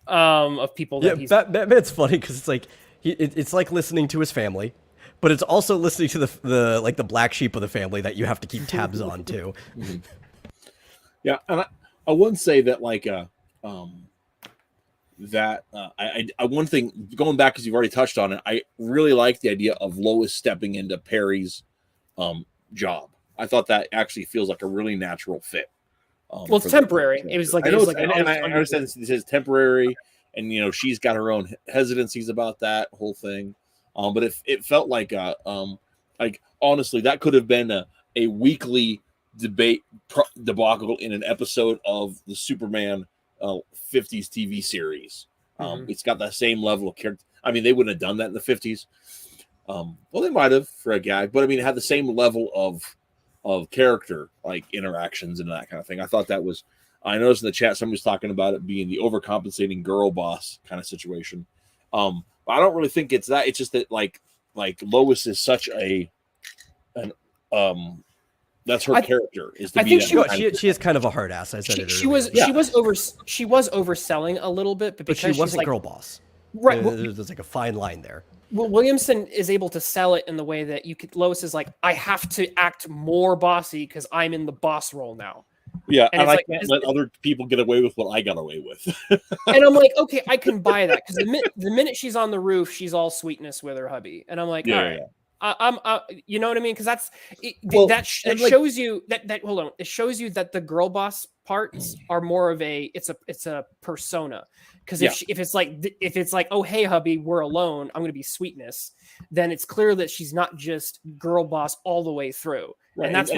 of people. That Batman's funny because it's like it's like listening to his family, but it's also listening to the black sheep of the family that you have to keep tabs on too. Yeah, and I wouldn't say that I one thing going back, because you've already touched on it, I really like the idea of Lois stepping into Perry's job. I thought that actually feels like a really natural fit. Well, it's temporary. It was like I understand this is temporary, and she's got her own hesitancies about that whole thing. But it felt like honestly, that could have been a weekly debate debacle in an episode of the Superman 50s TV series. It's got that same level of character. I mean, they wouldn't have done that in the 50s. Well, they might have for a gag, but I mean, it had the same level of of character, like interactions and that kind of thing. I thought that was. I noticed in the chat somebody's talking about it being the overcompensating girl boss kind of situation. I don't really think it's that. It's just that like Lois is such that's her character is to I be think that she is kind of a hard ass. I said she earlier. she was overselling a little bit, but she wasn't girl boss. Right. There's like a fine line there. Well, Williamson is able to sell it in the way that Lois is like, I have to act more bossy because I'm in the boss role now. Yeah, and I can't let other people get away with what I got away with. And I'm like, okay, I can buy that because the minute she's on the roof, she's all sweetness with her hubby, and I'm like, all right. I'm you know what I mean? Because that shows you that hold on, it shows you that the girl boss parts are more of it's a persona. Because if it's like, oh hey hubby, we're alone, I'm gonna be sweetness, then it's clear that she's not just girl boss all the way through. Right. And that's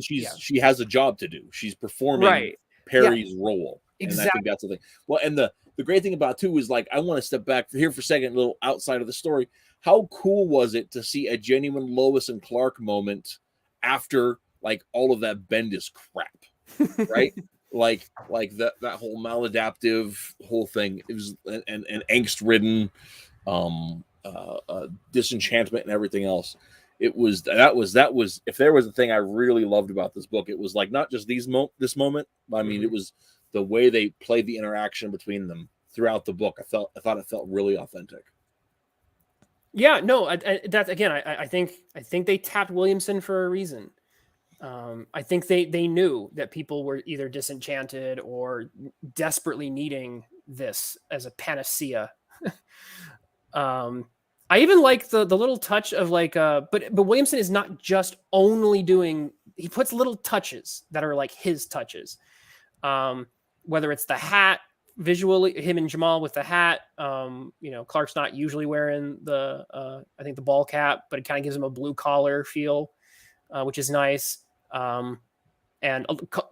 she has a job to do. She's performing Perry's role. Exactly. And I think that's the thing. Well, and the great thing about it too is like I want to step back here for a second, a little outside of the story. How cool was it to see a genuine Lois and Clark moment after like all of that Bendis crap, right? like that whole maladaptive whole thing. It was an angst-ridden, disenchantment and everything else. That was if there was a thing I really loved about this book, it was like not just this moment. I mean, it was the way they played the interaction between them throughout the book. I thought it felt really authentic. Yeah, no, that's again. I think they tapped Williamson for a reason. I think they knew that people were either disenchanted or desperately needing this as a panacea. I even like the little touch of like, but Williamson is not just only doing. He puts little touches that are like his touches, whether it's the hat. Visually, him and Jamal with the hat. Clark's not usually wearing I think the ball cap, but it kind of gives him a blue collar feel, which is nice. And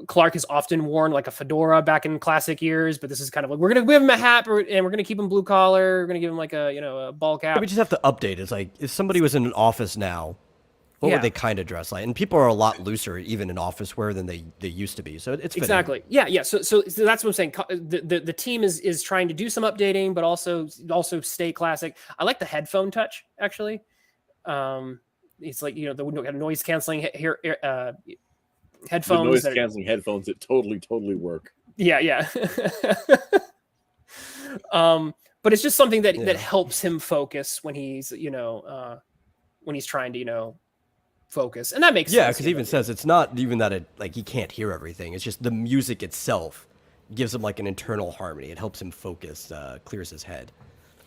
Clark has often worn like a fedora back in classic years, but this is kind of like, we're going to give him a hat and we're going to keep him blue collar. We're going to give him like a ball cap. We just have to update. It's like if somebody was in an office now, what would they kind of dress like? And people are a lot looser, even in office wear, than they used to be. So it's fitting. Exactly. Yeah. So that's what I'm saying. The team is trying to do some updating, but also stay classic. I like the headphone touch actually. It's like the noise canceling headphones. The noise canceling headphones that totally work. Yeah. But it's just something that helps him focus when he's trying to focus, and that makes sense. Yeah, because he even says it's not even that he can't hear everything. It's just the music itself gives him like an internal harmony. It helps him focus, clears his head.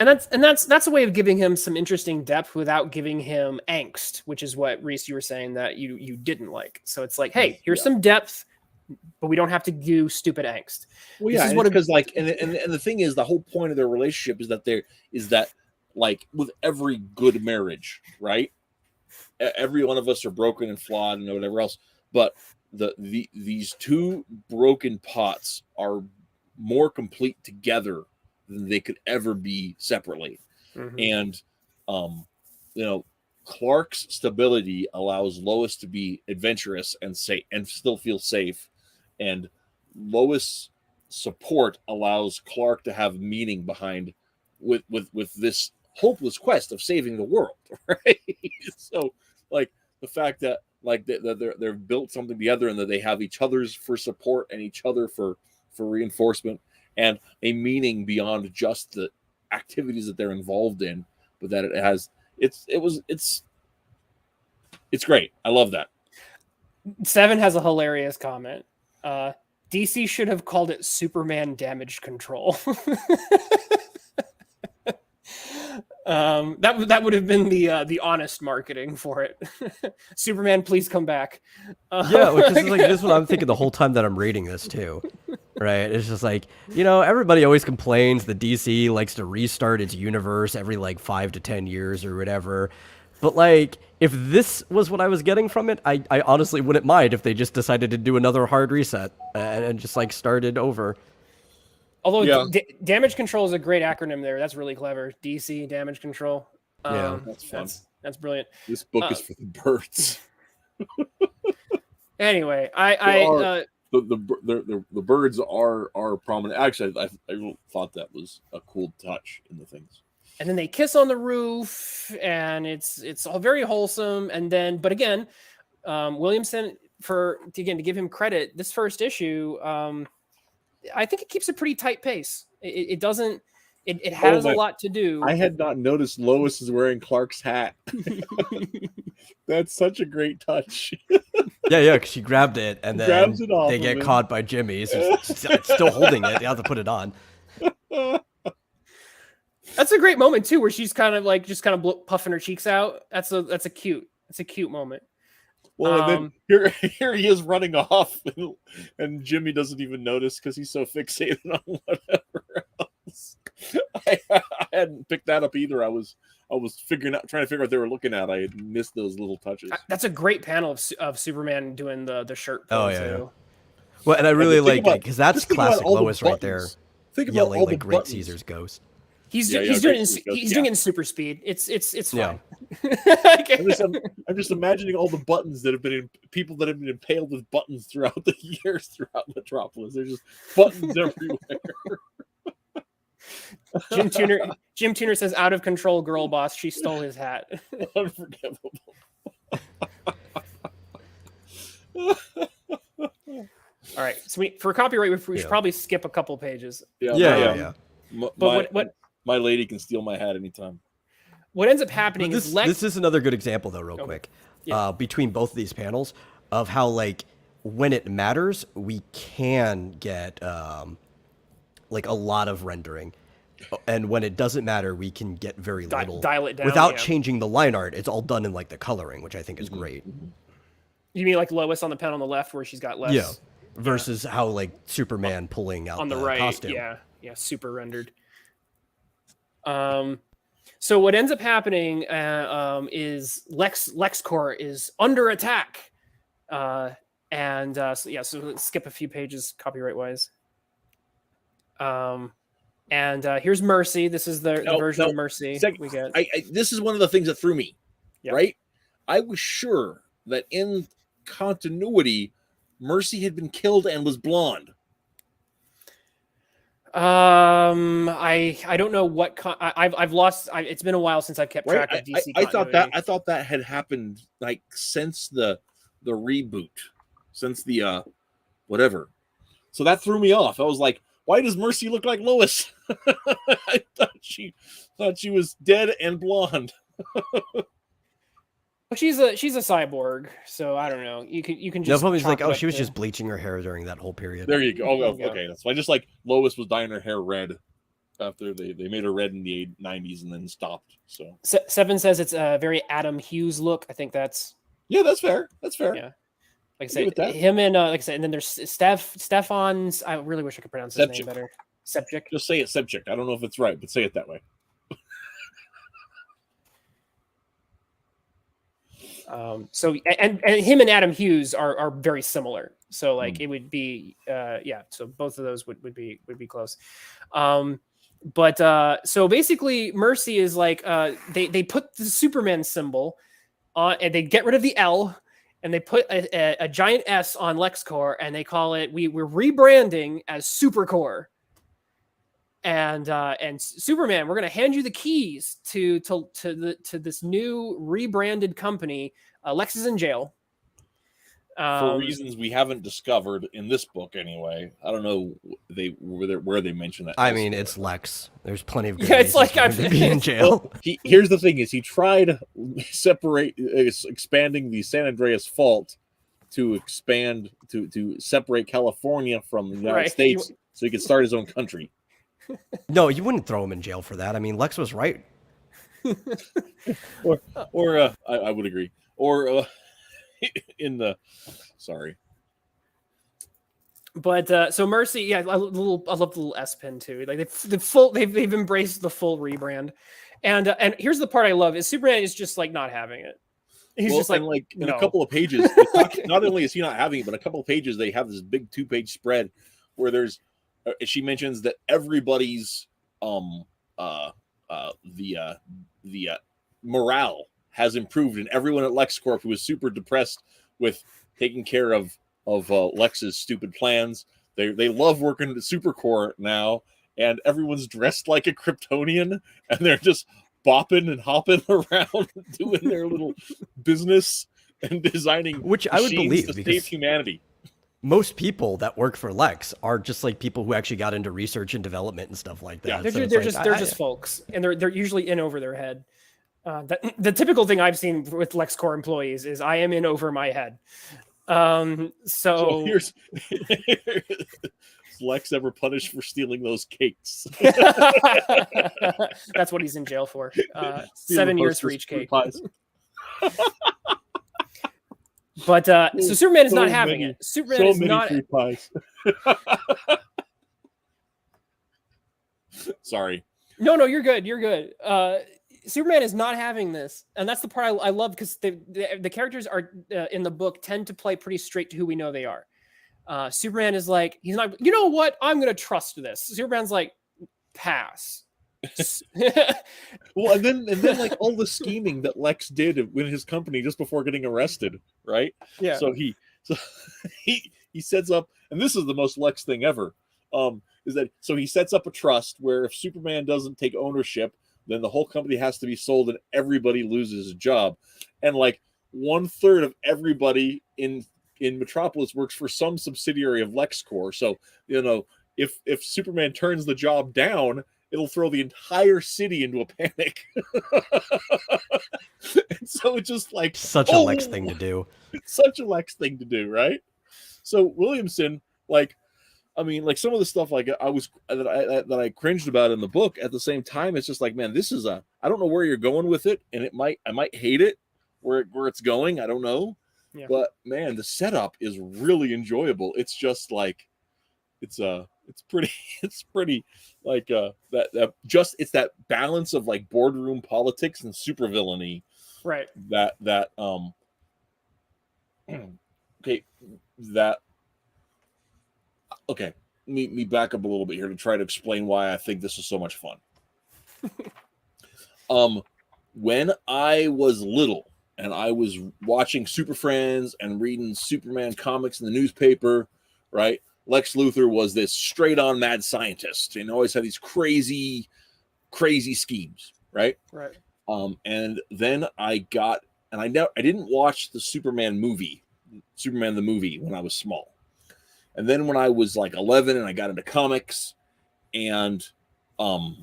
And that's a way of giving him some interesting depth without giving him angst, which is what Reese, you were saying that you didn't like. So it's like, hey, here's some depth, but we don't have to do stupid angst. Well, yeah, because like, and the thing is, the whole point of their relationship is that like with every good marriage, right? Every one of us are broken and flawed and whatever else, but these two broken pots are more complete together than they could ever be separately. And Clark's stability allows Lois to be adventurous and safe and still feel safe, and Lois' support allows Clark to have meaning behind with this hopeless quest of saving the world, right? So like the fact that like they've built something together and that they have each other's for support and each other for reinforcement and a meaning beyond just the activities that they're involved in, but that it's great. I love that. Seven has a hilarious comment. DC should have called it Superman Damage Control. That would have been the honest marketing for it. Superman, please come back. Yeah, which is like this is what I'm thinking the whole time that I'm reading this too. Right? It's just like, everybody always complains that DC likes to restart its universe every like 5 to 10 years or whatever. But like, if this was what I was getting from it, I honestly wouldn't mind if they just decided to do another hard reset and just like started over. Although damage control is a great acronym there. That's really clever. DC, damage control. That's fun. That's brilliant. This book is for the birds. Anyway, The birds are prominent. Actually, I thought that was a cool touch in the things. And then they kiss on the roof, and it's all very wholesome. And then, but again, Williamson, to give him credit, this first issue, I think it keeps a pretty tight pace. It doesn't. It has a lot to do. I had not noticed Lois is wearing Clark's hat. That's such a great touch. Yeah, because she grabbed it, and then Grabs it off they of get him. caught by Jimmy. So it's still holding it. They have to put it on. That's a great moment too, where she's kind of like just kind of puffing her cheeks out. That's a cute moment. Well, and then here he is running off, and Jimmy doesn't even notice because he's so fixated on whatever else. I hadn't picked that up either. I was trying to figure out what they were looking at. I had missed those little touches. That's a great panel of Superman doing the shirt. Oh yeah. Well, and I really like it because that's classic Lois right there. Think about yelling all the like Great buttons. Caesar's ghost. He's doing it in super speed. It's fine. I'm just imagining all the buttons that have been people that have been impaled with buttons throughout the years throughout Metropolis. There's just buttons everywhere. Jim Tuner says, "Out of control, girl boss. She stole his hat." Unforgivable. All right, so for copyright, we should probably skip a couple pages. Yeah. But what my lady can steal my hat anytime. What ends up happening is this is another good example though, real quick, between both of these panels of how like when it matters, we can get like a lot of rendering, and when it doesn't matter, we can get very little. Dial it down without changing the line art. It's all done in like the coloring, which I think is great. You mean like Lois on the pen on the left, where she's got less? Yeah. Versus how like Superman pulling out on the right costume. Yeah, super rendered. So what ends up happening is LexCorp is under attack, so let's skip a few pages copyright wise. And here's Mercy. This is the version of Mercy we get. This is one of the things that threw me. Right, I was sure that in continuity, Mercy had been killed and was blonde. I don't know what I've lost. It's been a while since I've kept track of DC. I thought that had happened like since the reboot, since the whatever. So that threw me off. I was like, why does Mercy look like Lois? I thought she was dead and blonde. Well, she's a cyborg, so I don't know. You can just. No, like, she was just bleaching her hair during that whole period. There you go. Oh, okay, that's fine. Just like Lois was dyeing her hair red after they made her red in the 90s and then stopped. So Seven says it's a very Adam Hughes look. I think that's fair. That's fair. Yeah, like I said, him and like I said, and then there's Stefan's. I really wish I could pronounce his name better. Septic. Just say it Septic. I don't know if it's right, but say it that way. So and him and Adam Hughes are very similar. So like it would be so both of those would be close. So basically Mercy is like they put the Superman symbol on and they get rid of the L and they put a giant S on LexCorp and they call it we're rebranding as Supercorp. And Superman, we're gonna hand you the keys to this new rebranded company. Lex is in jail for reasons we haven't discovered in this book. Anyway, I don't know where they mention that. I mean, it's Lex. There's plenty of good it's like I'm to be in jail. Well, here's the thing: is he tried expanding the San Andreas Fault to expand to separate California from the United States, so he could start his own country. No, you wouldn't throw him in jail for that. I mean, Lex was right. or I would agree. Or sorry. But so Mercy, I love the little S pen too. Like they've embraced the full rebrand, and here's the part I love is Superman is just like not having it. He's just like in a couple of pages. Not only is he not having it, but a couple of pages they have this big 2-page spread where there's. She mentions that everybody's morale has improved, and everyone at LexCorp who was super depressed with taking care of Lex's stupid plans. They love working at Supercore now, and everyone's dressed like a Kryptonian, and they're just bopping and hopping around doing their little business and designing which I would machines believe to because save humanity. most people that work for Lex are just like people who actually got into research and development and stuff like that. Yeah. They're just folks, and they're usually in over their head. The typical thing I've seen with LexCorp employees is I am in over my head. So here's is Lex ever punished for stealing those cakes? that's what he's in jail for. 7 years for each cake. But so Superman is not having it. Superman is not. Fruit pies. Sorry. No, you're good. You're good. Superman is not having this, and that's the part I love because the characters are in the book tend to play pretty straight to who we know they are. Superman is like, he's not. You know what? I'm gonna trust this. Superman's like, pass. Well, and then like all the scheming that Lex did in his company just before getting arrested, right? Yeah. So he sets up, and this is the most Lex thing ever. Is that so? He sets up a trust where if Superman doesn't take ownership, then the whole company has to be sold, and everybody loses a job. And like 1/3 of everybody in Metropolis works for some subsidiary of LexCorp. So if Superman turns the job down, it'll throw the entire city into a panic. And so it's just like such a Lex thing to do. It's such a Lex thing to do, right? So Williamson, like, I mean, like some of the stuff like that I cringed about in the book. At the same time, it's just like, man, this is I don't know where you're going with it, and I might hate it where it's going. I don't know, but man, the setup is really enjoyable. It's just like it's pretty like it's that balance of like boardroom politics and supervillainy, right? Okay, let me back up a little bit here to try to explain why I think this is so much fun. When I was little and I was watching Super Friends and reading Superman comics in the newspaper, right? Lex Luthor was this straight-on mad scientist and always had these crazy schemes, right? Right. And then I didn't watch the Superman the movie when I was small. And then when I was like 11 and I got into comics and I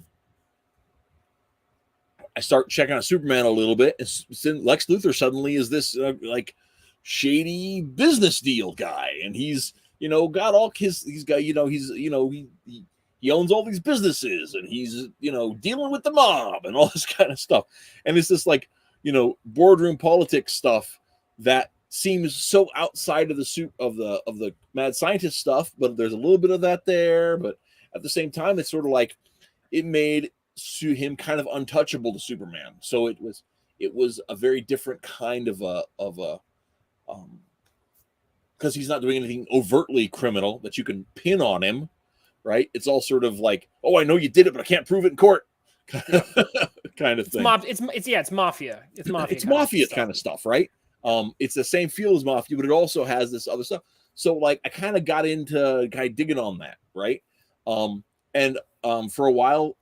start checking out Superman a little bit, and Lex Luthor suddenly is this like shady business deal guy, and he's got all he owns all these businesses, and he's dealing with the mob and all this kind of stuff, and it's this like boardroom politics stuff that seems so outside of the suit of the mad scientist stuff, but there's a little bit of that there. But at the same time, it's sort of like it made him kind of untouchable to Superman. So it was a very different kind of a because he's not doing anything overtly criminal that you can pin on him, right? It's all sort of like, oh, I know you did it, but I can't prove it in court, kind of thing. It's mafia. It's mafia. It's mafia kind of stuff, right? It's the same feel as mafia, but it also has this other stuff. So like I kind of got into kind of digging on that, right? And for a while,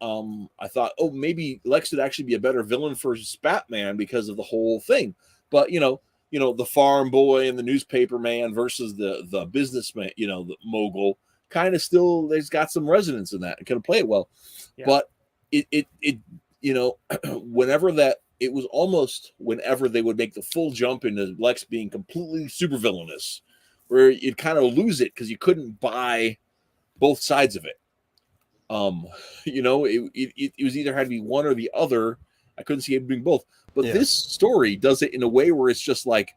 I thought, oh, maybe Lex would actually be a better villain for Batman because of the whole thing. But the farm boy and the newspaper man versus the businessman, the mogul, kind of still there's got some resonance in that and can play it well. Yeah. But it whenever they would make the full jump into Lex being completely supervillainous, where you'd kind of lose it because you couldn't buy both sides of it. It was either had to be one or the other. I couldn't see it being both. But this story does it in a way where it's just like,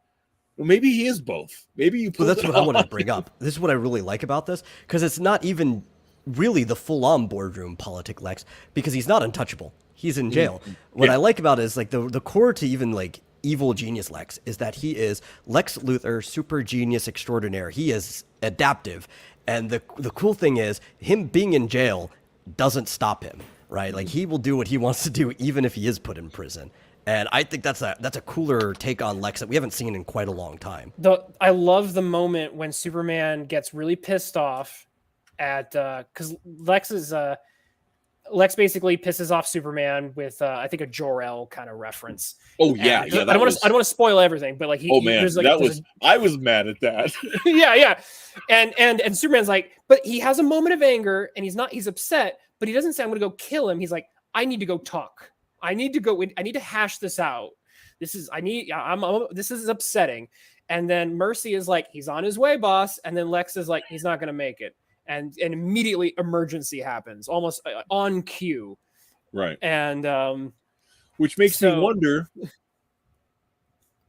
well, maybe he is both. Maybe you. Well, that's what I want to bring up. This is what I really like about this, because it's not even really the full-on boardroom politic Lex, because he's not untouchable. He's in jail. What I like about it is like the core to even like evil genius Lex is that he is Lex Luthor, super genius extraordinaire. He is adaptive, and the cool thing is him being in jail doesn't stop him, right? Like he will do what he wants to do even if he is put in prison. And I think that's a cooler take on Lex that we haven't seen in quite a long time. I love the moment when Superman gets really pissed off at because Lex basically pisses off Superman with I think a Jor-El kind of reference. Oh yeah, And yeah. I don't want to spoil everything, but like I was mad at that. yeah. And Superman's like, but he has a moment of anger and he's upset, but he doesn't say I'm going to go kill him. He's like, I need to go talk. I need to hash this out. This is upsetting. And then Mercy is like, he's on his way, boss. And then Lex is like, he's not going to make it. And immediately emergency happens, almost on cue. Right. And which makes me wonder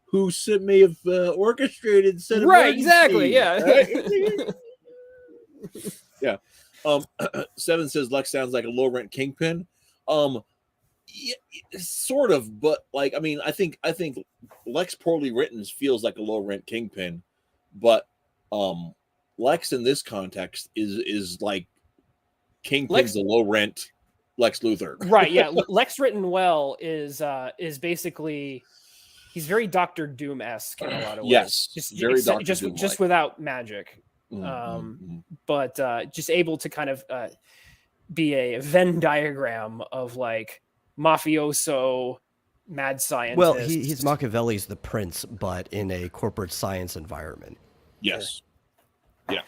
who may have orchestrated said right, emergency, exactly, yeah. Right? Yeah. Seven says Lex sounds like a low rent kingpin. Yeah, sort of, but like I mean, I think Lex poorly written feels like a low rent kingpin, but Lex in this context is like Kingpin's a low rent Lex Luthor. Right, yeah. Lex written well is basically he's very Doctor Doom-esque in a lot of ways. Yes, just without magic. But just able to kind of be a Venn diagram of like mafioso mad scientist. Well, he's Machiavelli's The Prince, but in a corporate science environment. Yes. Yeah.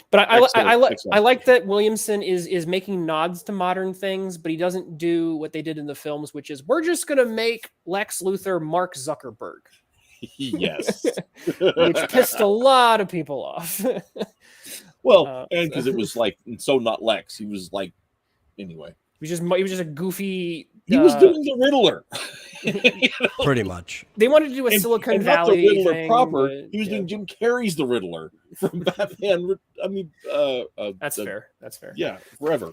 But I like that Williamson is making nods to modern things, but he doesn't do what they did in the films, which is we're just going to make Lex Luthor Mark Zuckerberg. Yes. Which pissed a lot of people off. Well, and because it was like so not Lex. He was like anyway. He was just a goofy. He was doing the Riddler. Pretty much. They wanted to do a Silicon Valley not the Riddler thing, proper. but, he was doing Jim Carrey's The Riddler from Batman. I mean, that's fair. That's fair. Yeah, forever.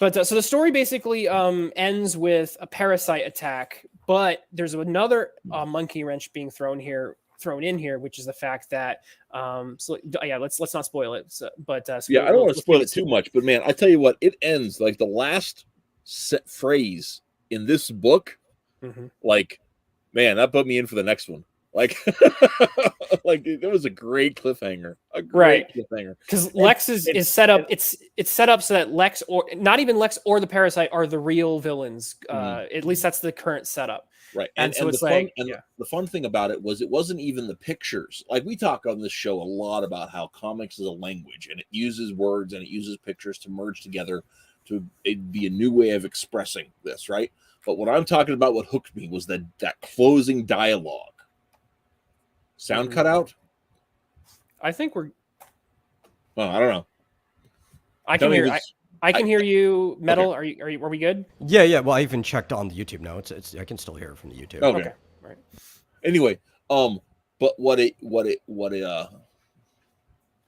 But so the story basically ends with a parasite attack, but there's another monkey wrench being thrown in here, which is the fact that let's not spoil it. So, but I don't want to spoil it too much. But man, I tell you what, it ends like the last set phrase in this book. Mm-hmm. Like, man, that put me in for the next one. Like, like it was a great cliffhanger. Cliffhanger. Because Lex is set up. It's set up so that Lex, or not even Lex or the Parasite, are the real villains. At least that's the current setup. Right. And so it's the fun thing about it was it wasn't even the pictures. Like we talk on this show a lot about how comics is a language and it uses words and it uses pictures to merge together to be a new way of expressing this, right? But what I'm talking about, what hooked me was that closing dialogue. Sound cut out? I think we're. Oh, I don't know. I can hear. I can hear you. Metal. Okay. Are we good? Yeah. Well, I even checked on the YouTube now. It's I can still hear it from the YouTube. Okay. Right. Anyway, but what it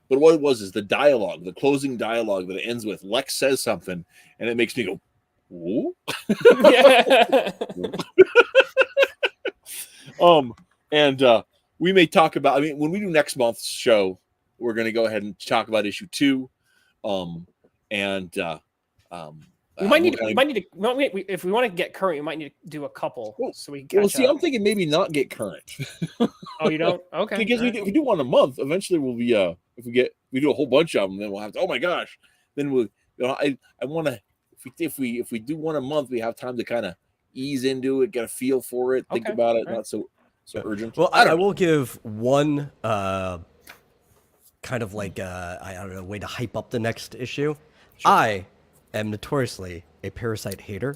was is the dialogue, the closing dialogue that it ends with. Lex says something, and it makes me go, "Ooh." And we may talk about. I mean, when we do next month's show, we're going to go ahead and talk about issue 2. We might need to. If we want to get current, we might need to do a couple. So we. Well, see, I'm thinking maybe not get current. Oh, you don't? Okay. Because we do one a month. Eventually, we'll be. If we do a whole bunch of them, then we'll have to. Oh my gosh! Then we'll. I want to. If we do one a month, we have time to kind of ease into it, get a feel for it, think about it, not so urgent. Well, I will give one kind of like I don't know, way to hype up the next issue. Sure. I am notoriously a Parasite hater,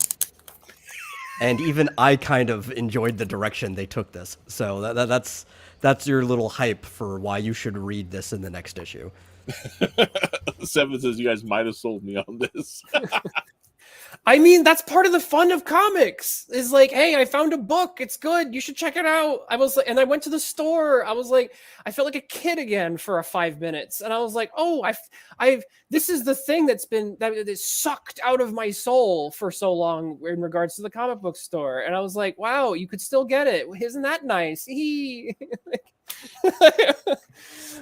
and even I kind of enjoyed the direction they took this. So that's your little hype for why you should read this in the next issue. 7 says you guys might have sold me on this. I mean, that's part of the fun of comics. Is like, hey, I found a book. It's good. You should check it out. I was like, and I went to the store. I was like, I felt like a kid again for 5 minutes, and I was like, oh, I've this is the thing that is sucked out of my soul for so long in regards to the comic book store, and I was like, wow, you could still get it. Isn't that nice?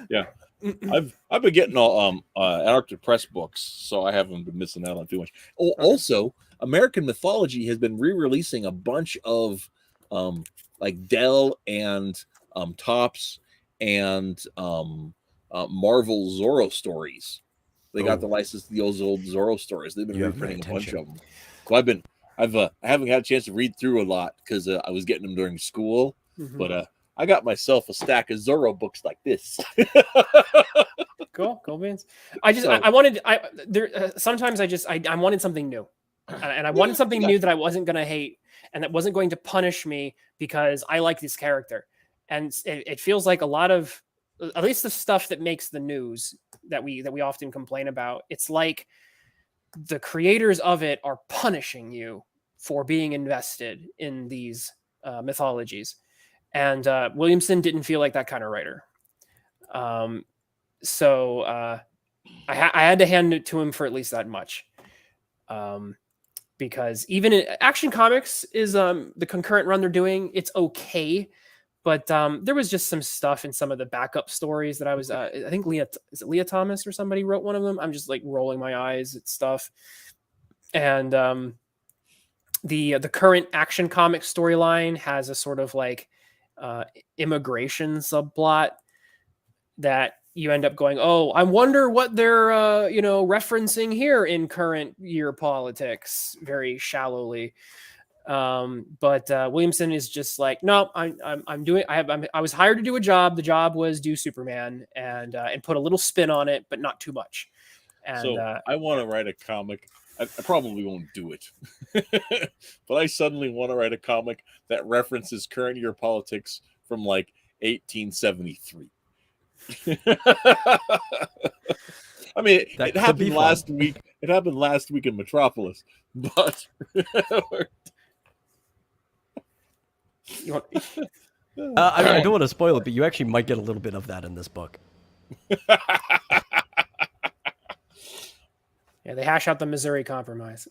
Yeah. I've been getting all Antarctic Press books, so I haven't been missing out on too much. Oh, also, American Mythology has been re-releasing a bunch of like Dell and Topps and Marvel Zorro stories. They got the license to those old Zorro stories. They've been reprinting a bunch of them. So I haven't had a chance to read through a lot because I was getting them during school, but I got myself a stack of Zorro books like this. Cool beans. Sometimes I wanted something new, and I wanted something new that I wasn't going to hate and that wasn't going to punish me because I like this character. And it feels like a lot of, at least the stuff that makes the news that we often complain about, it's like the creators of it are punishing you for being invested in these mythologies. And Williamson didn't feel like that kind of writer. So I had to hand it to him for at least that much. Because even in Action Comics is the concurrent run they're doing, it's okay. But there was just some stuff in some of the backup stories that I was, I think Leah Thomas or somebody wrote one of them. I'm just like rolling my eyes at stuff. And the current Action Comics storyline has a sort of like immigration subplot that you end up going, oh, I wonder what they're, referencing here in current year politics very shallowly. But Williamson is just like, no, I was hired to do a job. The job was do Superman and put a little spin on it, but not too much. And so I want to write a comic. I probably won't do it, but I suddenly want to write a comic that references current year politics from like 1873. I mean, it happened last week. It happened last week in Metropolis, but I don't want to spoil it, but you actually might get a little bit of that in this book. Yeah, they hash out the Missouri Compromise.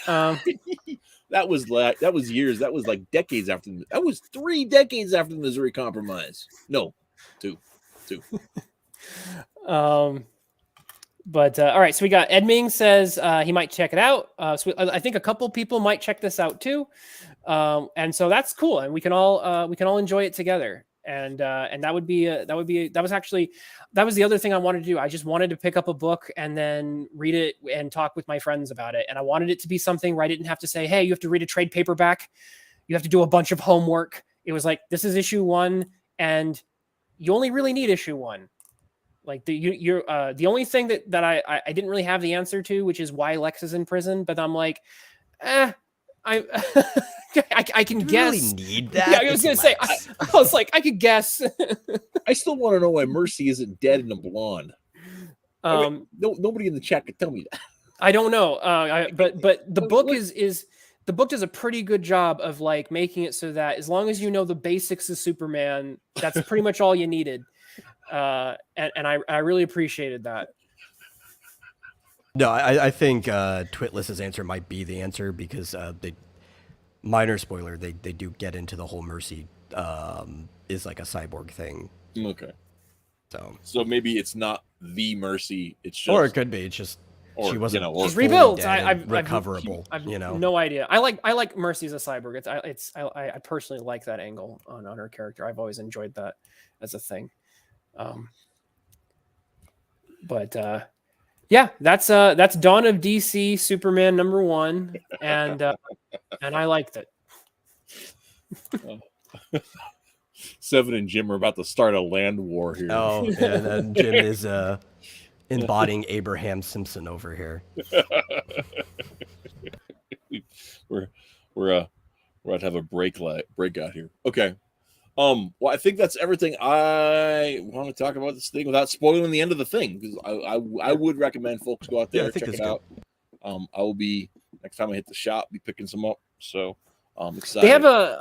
That was years. That was like decades after. That was 3 decades after the Missouri Compromise. No, 2. But all right, so we got Edming says he might check it out. So I think a couple people might check this out too, and so that's cool, and we can all enjoy it together. And that was the other thing I wanted to do. I just wanted to pick up a book and then read it and talk with my friends about it. And I wanted it to be something where I didn't have to say, hey, you have to read a trade paperback, you have to do a bunch of homework. It was like, this is issue 1, and you only really need issue 1. Like the only thing that I didn't really have the answer to, which is why Lex is in prison. But I'm like, I can guess. Really need that? Yeah, I was gonna say. I was like, I could guess. I still want to know why Mercy isn't dead and a blonde. Nobody in the chat could tell me that. I don't know. But the book the book does a pretty good job of like making it so that as long as you know the basics of Superman, that's pretty much all you needed. And I really appreciated that. No, I think Twitless's answer might be the answer because minor spoiler, they do get into the whole Mercy is like a cyborg thing. Okay. So maybe it's not the Mercy. It's just, or it could be. It's just she wasn't. She's rebuilt. I've recoverable. I've no idea. I like Mercy as a cyborg. I personally like that angle on her character. I've always enjoyed that as a thing. But yeah, that's Dawn of DC Superman #1, and I liked it. Seven and Jim are about to start a land war here. Oh, and then Jim is embodying Abraham Simpson over here. we're about to have a breakout here. Okay. Well, I think that's everything I want to talk about this thing without spoiling the end of the thing, because I would recommend folks go out there and check it out. I will be, next time I hit the shop, be picking some up. So I'm excited. They have I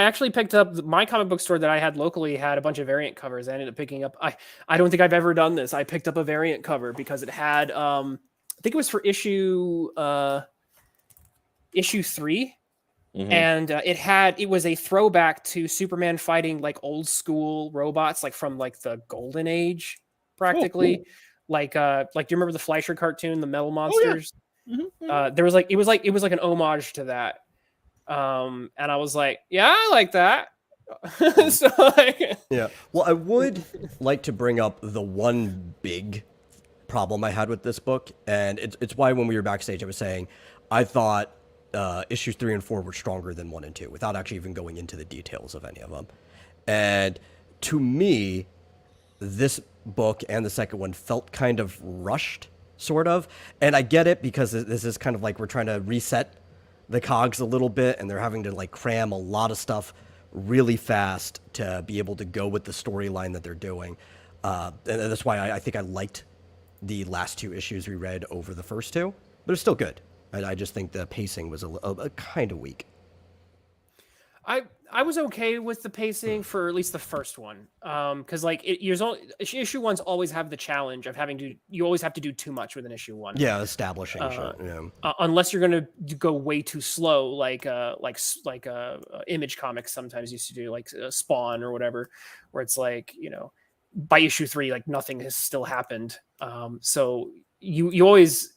actually picked up my comic book store that I had locally had a bunch of variant covers. I ended up picking up, I don't think I've ever done this. I picked up a variant cover because it had, I think it was for issue 3. Mm-hmm. And it was a throwback to Superman fighting like old school robots, like from like the Golden Age, practically. Oh, cool. Like do you remember the Fleischer cartoon, the Metal Monsters? There was like it was like an homage to that, and I was like, yeah, I like that. So like, Yeah. Well, I would like to bring up the one big problem I had with this book, and it's why when we were backstage, I was saying I thought issues 3 and 4 were stronger than 1 and 2, without actually even going into the details of any of them. And to me, this book and the second one felt kind of rushed, sort of. And I get it, because this is kind of like we're trying to reset the cogs a little bit, and they're having to like cram a lot of stuff really fast to be able to go with the storyline that they're doing. And that's why I think I liked the last 2 issues we read over the first 2, but it's still good. I just think the pacing was a kind of weak. I was okay with the pacing for at least the first one, because like issue ones always have the challenge of you always have to do too much with an issue 1. Yeah, establishing shit. Yeah. Unless you're gonna go way too slow, like Image Comics sometimes used to do, like Spawn or whatever, where it's like, you know, by issue 3, like nothing has still happened. So you always,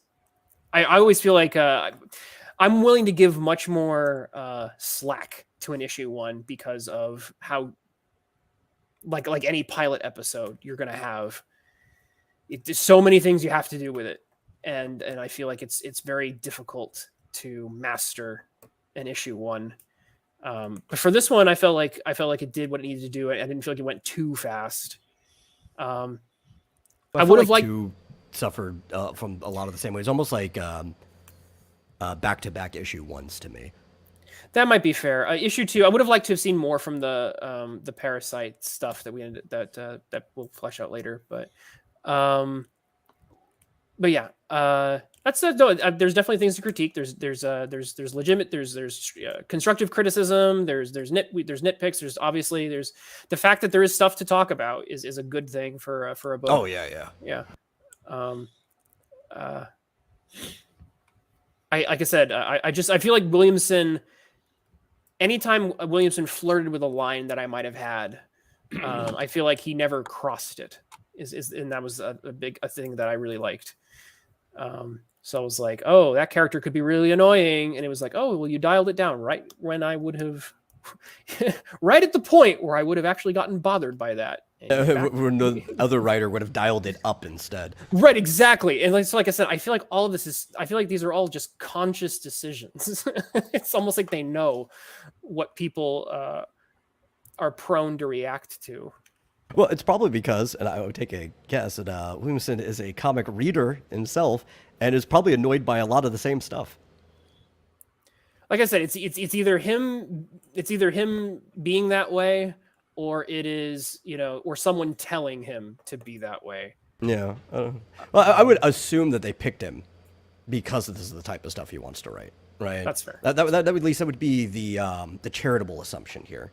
I always feel like I'm willing to give much more slack to an issue 1, because of how like any pilot episode you're gonna have there's so many things you have to do with it, and I feel like it's very difficult to master an issue 1. But for this one, I felt like it did what it needed to do. I didn't feel like it went too fast. I would have liked to suffered from a lot of the same ways, almost like back-to-back issue 1s to me. That might be fair. Issue 2, I would have liked to have seen more from the Parasite stuff that we ended that we'll flesh out later. But yeah, that's no. There's definitely things to critique. There's legitimate. There's constructive criticism. There's nitpicks. There's obviously the fact that there is stuff to talk about is a good thing for a book. Oh yeah. Like I said, I feel like Williamson. Anytime Williamson flirted with a line that I might have had, I feel like he never crossed it. And that was a thing that I really liked. So I was like, oh, that character could be really annoying, and it was like, oh, well, you dialed it down right when I would have, right at the point where I would have actually gotten bothered by that. When the other writer would have dialed it up instead. Right, exactly. And like I said, I feel like all of this I feel like these are all just conscious decisions. It's almost like they know what people are prone to react to. Well, it's probably because, and I would take a guess, that Williamson is a comic reader himself and is probably annoyed by a lot of the same stuff. Like I said, it's either him being that way, or it is, or someone telling him to be that way. Yeah. Well, I would assume that they picked him because this is the type of stuff he wants to write, right? That's fair. That would, at least that would be the charitable assumption here.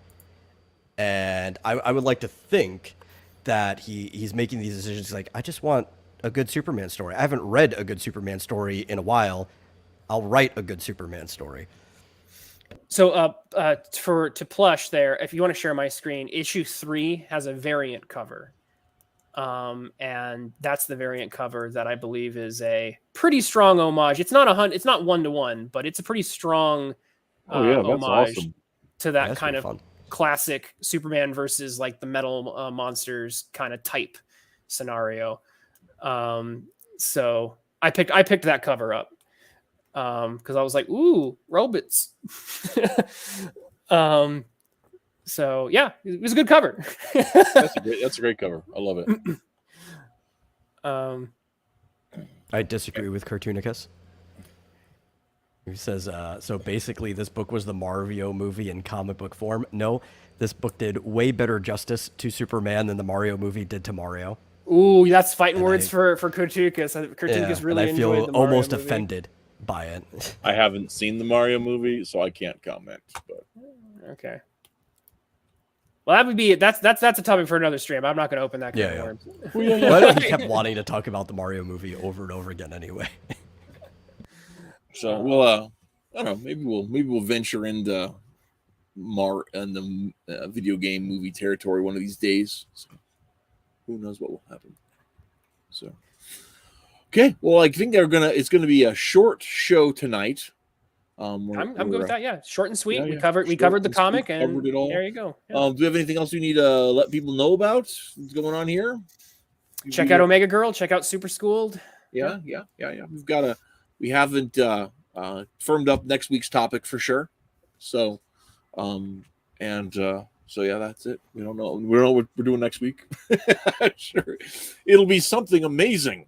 And I would like to think that he's making these decisions like, I just want a good Superman story. I haven't read a good Superman story in a while. I'll write a good Superman story. So to Plush there, if you want to share my screen, issue 3 has a variant cover. And that's the variant cover that I believe is a pretty strong homage. It's not it's not 1-to-1, but it's a pretty strong homage to that kind of fun. Classic Superman versus like the metal monsters kind of type scenario. So I picked that cover up. Because I was like, ooh, robots. So yeah, it was a good cover. That's a great cover. I love it. I disagree with Cartoonicus. He says, so basically this book was the Mario movie in comic book form. No, this book did way better justice to Superman than the Mario movie did to Mario. Ooh, that's fighting words for Cartoonicus. Cartoonicus really enjoyed the Mario almost movie. Offended by it. I haven't seen the Mario movie, so I can't comment. But okay. Well, that would be that's a topic for another stream. I'm not going to open that can of worms. Well, I know he kept wanting to talk about the Mario movie over and over again anyway. So we'll I don't know, maybe we'll venture into the video game movie territory one of these days. So who knows what will happen. So Okay. Well, I think it's gonna be a short show tonight. I'm good with that. Yeah, short and sweet. Yeah, We covered the comic, and covered it all. there you go. Yeah. Do we have anything else we need to let people know about what's going on here? Check out Omega Girl. Check out Super Schooled. Yeah. We haven't firmed up next week's topic for sure. So, so yeah, that's it. We don't know. We don't know what we're doing next week. Sure, it'll be something amazing.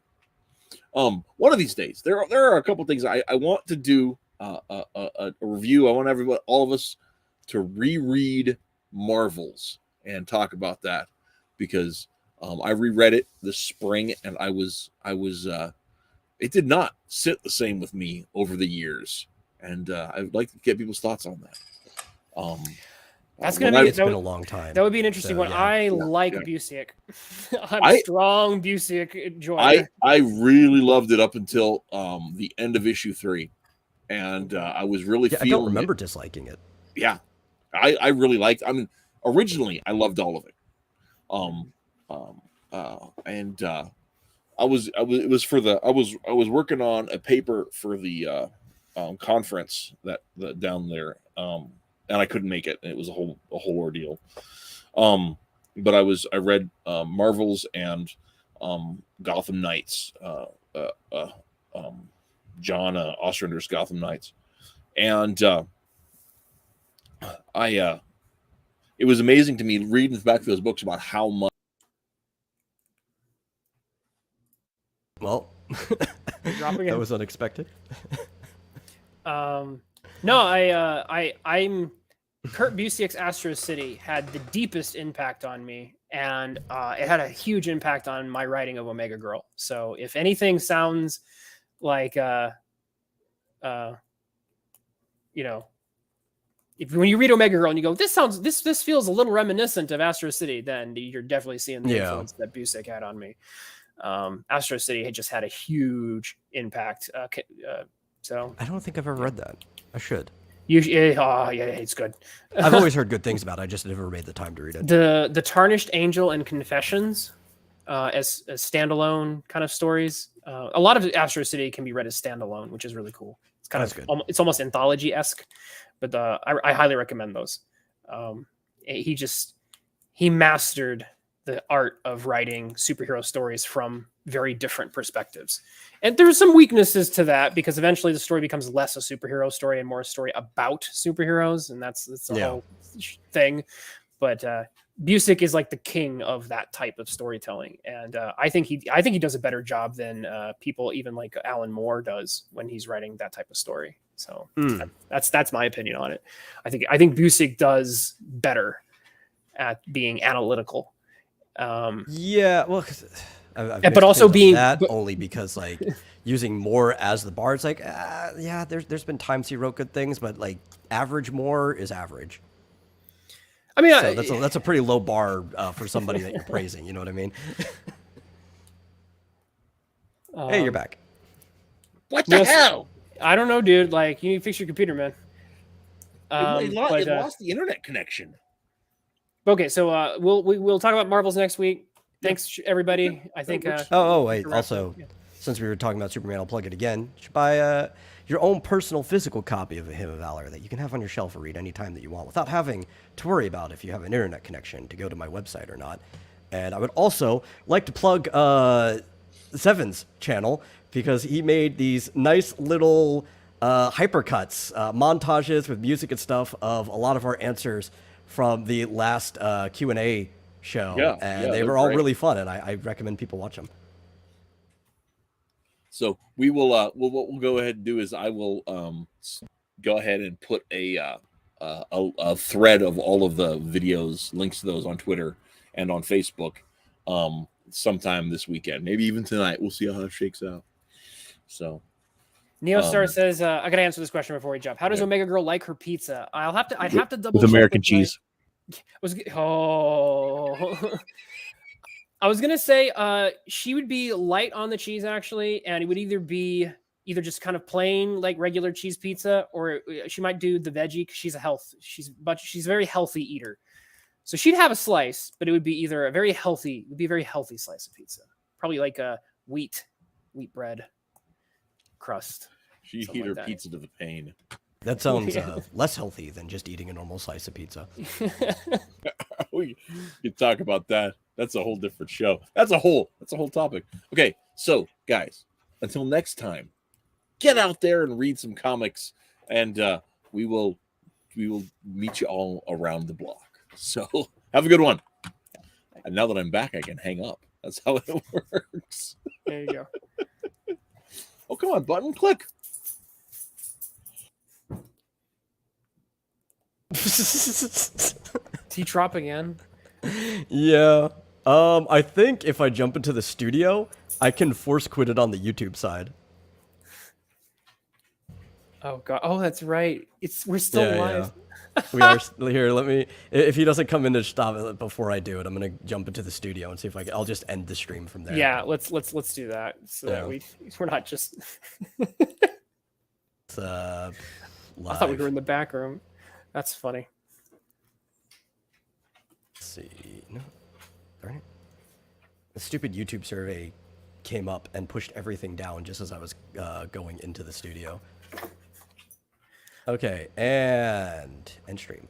One of these days, there are a couple things I want to do. A review. I want all of us to reread Marvels and talk about that, because I reread it this spring and I was it did not sit the same with me over the years, and I'd like to get people's thoughts on that. That's gonna be. It's been a long time. That would be an interesting one. I like Busiek. I'm a strong Busiek enjoyer. I really loved it up until the end of issue 3. And I was really feeling I don't remember disliking it. Yeah. I really liked, originally I loved all of it. I was working on a paper for the conference that down there, and I couldn't make it, and it was a whole ordeal. But I read Marvels and Gotham Knights, John Ostrander's Gotham Knights, and it was amazing to me reading back those books about how much. Well, that was unexpected. No, I'm Kurt Busiek's Astro City had the deepest impact on me, and it had a huge impact on my writing of Omega Girl. So if anything sounds like if when you read Omega Girl and you go, this feels a little reminiscent of Astro City, then you're definitely seeing the influence that Busiek had on me. Astro City had just had a huge impact. So I don't think I've ever read that. I should. It's good. I've always heard good things about it. I just never made the time to read it. The Tarnished Angel and Confessions, as standalone kind of stories. A lot of Astro City can be read as standalone, which is really cool. It's kind of it's almost anthology-esque, but I highly recommend those. He mastered the art of writing superhero stories from very different perspectives. And there's some weaknesses to that, because eventually the story becomes less a superhero story and more a story about superheroes, and that's the whole thing. But Busiek is like the king of that type of storytelling, and I think he does a better job than people even like Alan Moore does when he's writing that type of story. So that's my opinion on it. I think Busiek does better at being analytical. Well, but also being only because like using Moore as the bar, it's like there's been times he wrote good things, but like average Moore is average. I mean, so that's a pretty low bar for somebody that you're praising. You know what I mean? Hey, you're back. What the hell? I don't know, dude. Like, you need to fix your computer, man. It lost the internet connection. Okay, so we'll talk about Marvels next week. Thanks, everybody. I think. Wait. Also, since we were talking about Superman, I'll plug it again. You should buy your own personal physical copy of A Hymn of Valor that you can have on your shelf or read anytime that you want, without having to worry about if you have an internet connection to go to my website or not. And I would also like to plug Seven's channel, because he made these nice little hypercuts, montages with music and stuff of a lot of our answers from the last Q&A show, and they were all really fun, and I recommend people watch them. So we will. What we'll go ahead and do is I will go ahead and put a thread of all of the videos, links to those on Twitter and on Facebook, sometime this weekend, maybe even tonight. We'll see how it shakes out. So. Neostar says, I gotta answer this question before we jump. How does Omega Girl like her pizza? I'd have to double with American cheese. I was gonna say she would be light on the cheese, actually, and it would either be just kind of plain like regular cheese pizza, or she might do the veggie, because she's a very healthy eater. So she'd have a slice, but it would be either a very healthy slice of pizza, probably like a wheat wheat bread crust. She Something eat her like that. pizza to the pain. That sounds less healthy than just eating a normal slice of pizza. We could talk about that. That's a whole different show. That's a whole topic. Okay, so guys, until next time, get out there and read some comics, and we will meet you all around the block. So have a good one. And now that I'm back, I can hang up. That's how it works. There you go. Oh, come on, button, click. T-Trop again. Yeah. I think if I jump into the studio, I can force quit it on the YouTube side. Oh god. Oh, that's right. We're still live. We are here. Let me. If he doesn't come in to stop it before I do it, I'm gonna jump into the studio and see if I can. I'll just end the stream from there. Yeah, let's do that so that we're not just. It's, live. I thought we were in the back room. That's funny. Let's see. No. Darn it. The stupid YouTube survey came up and pushed everything down just as I was going into the studio. Okay, and end stream.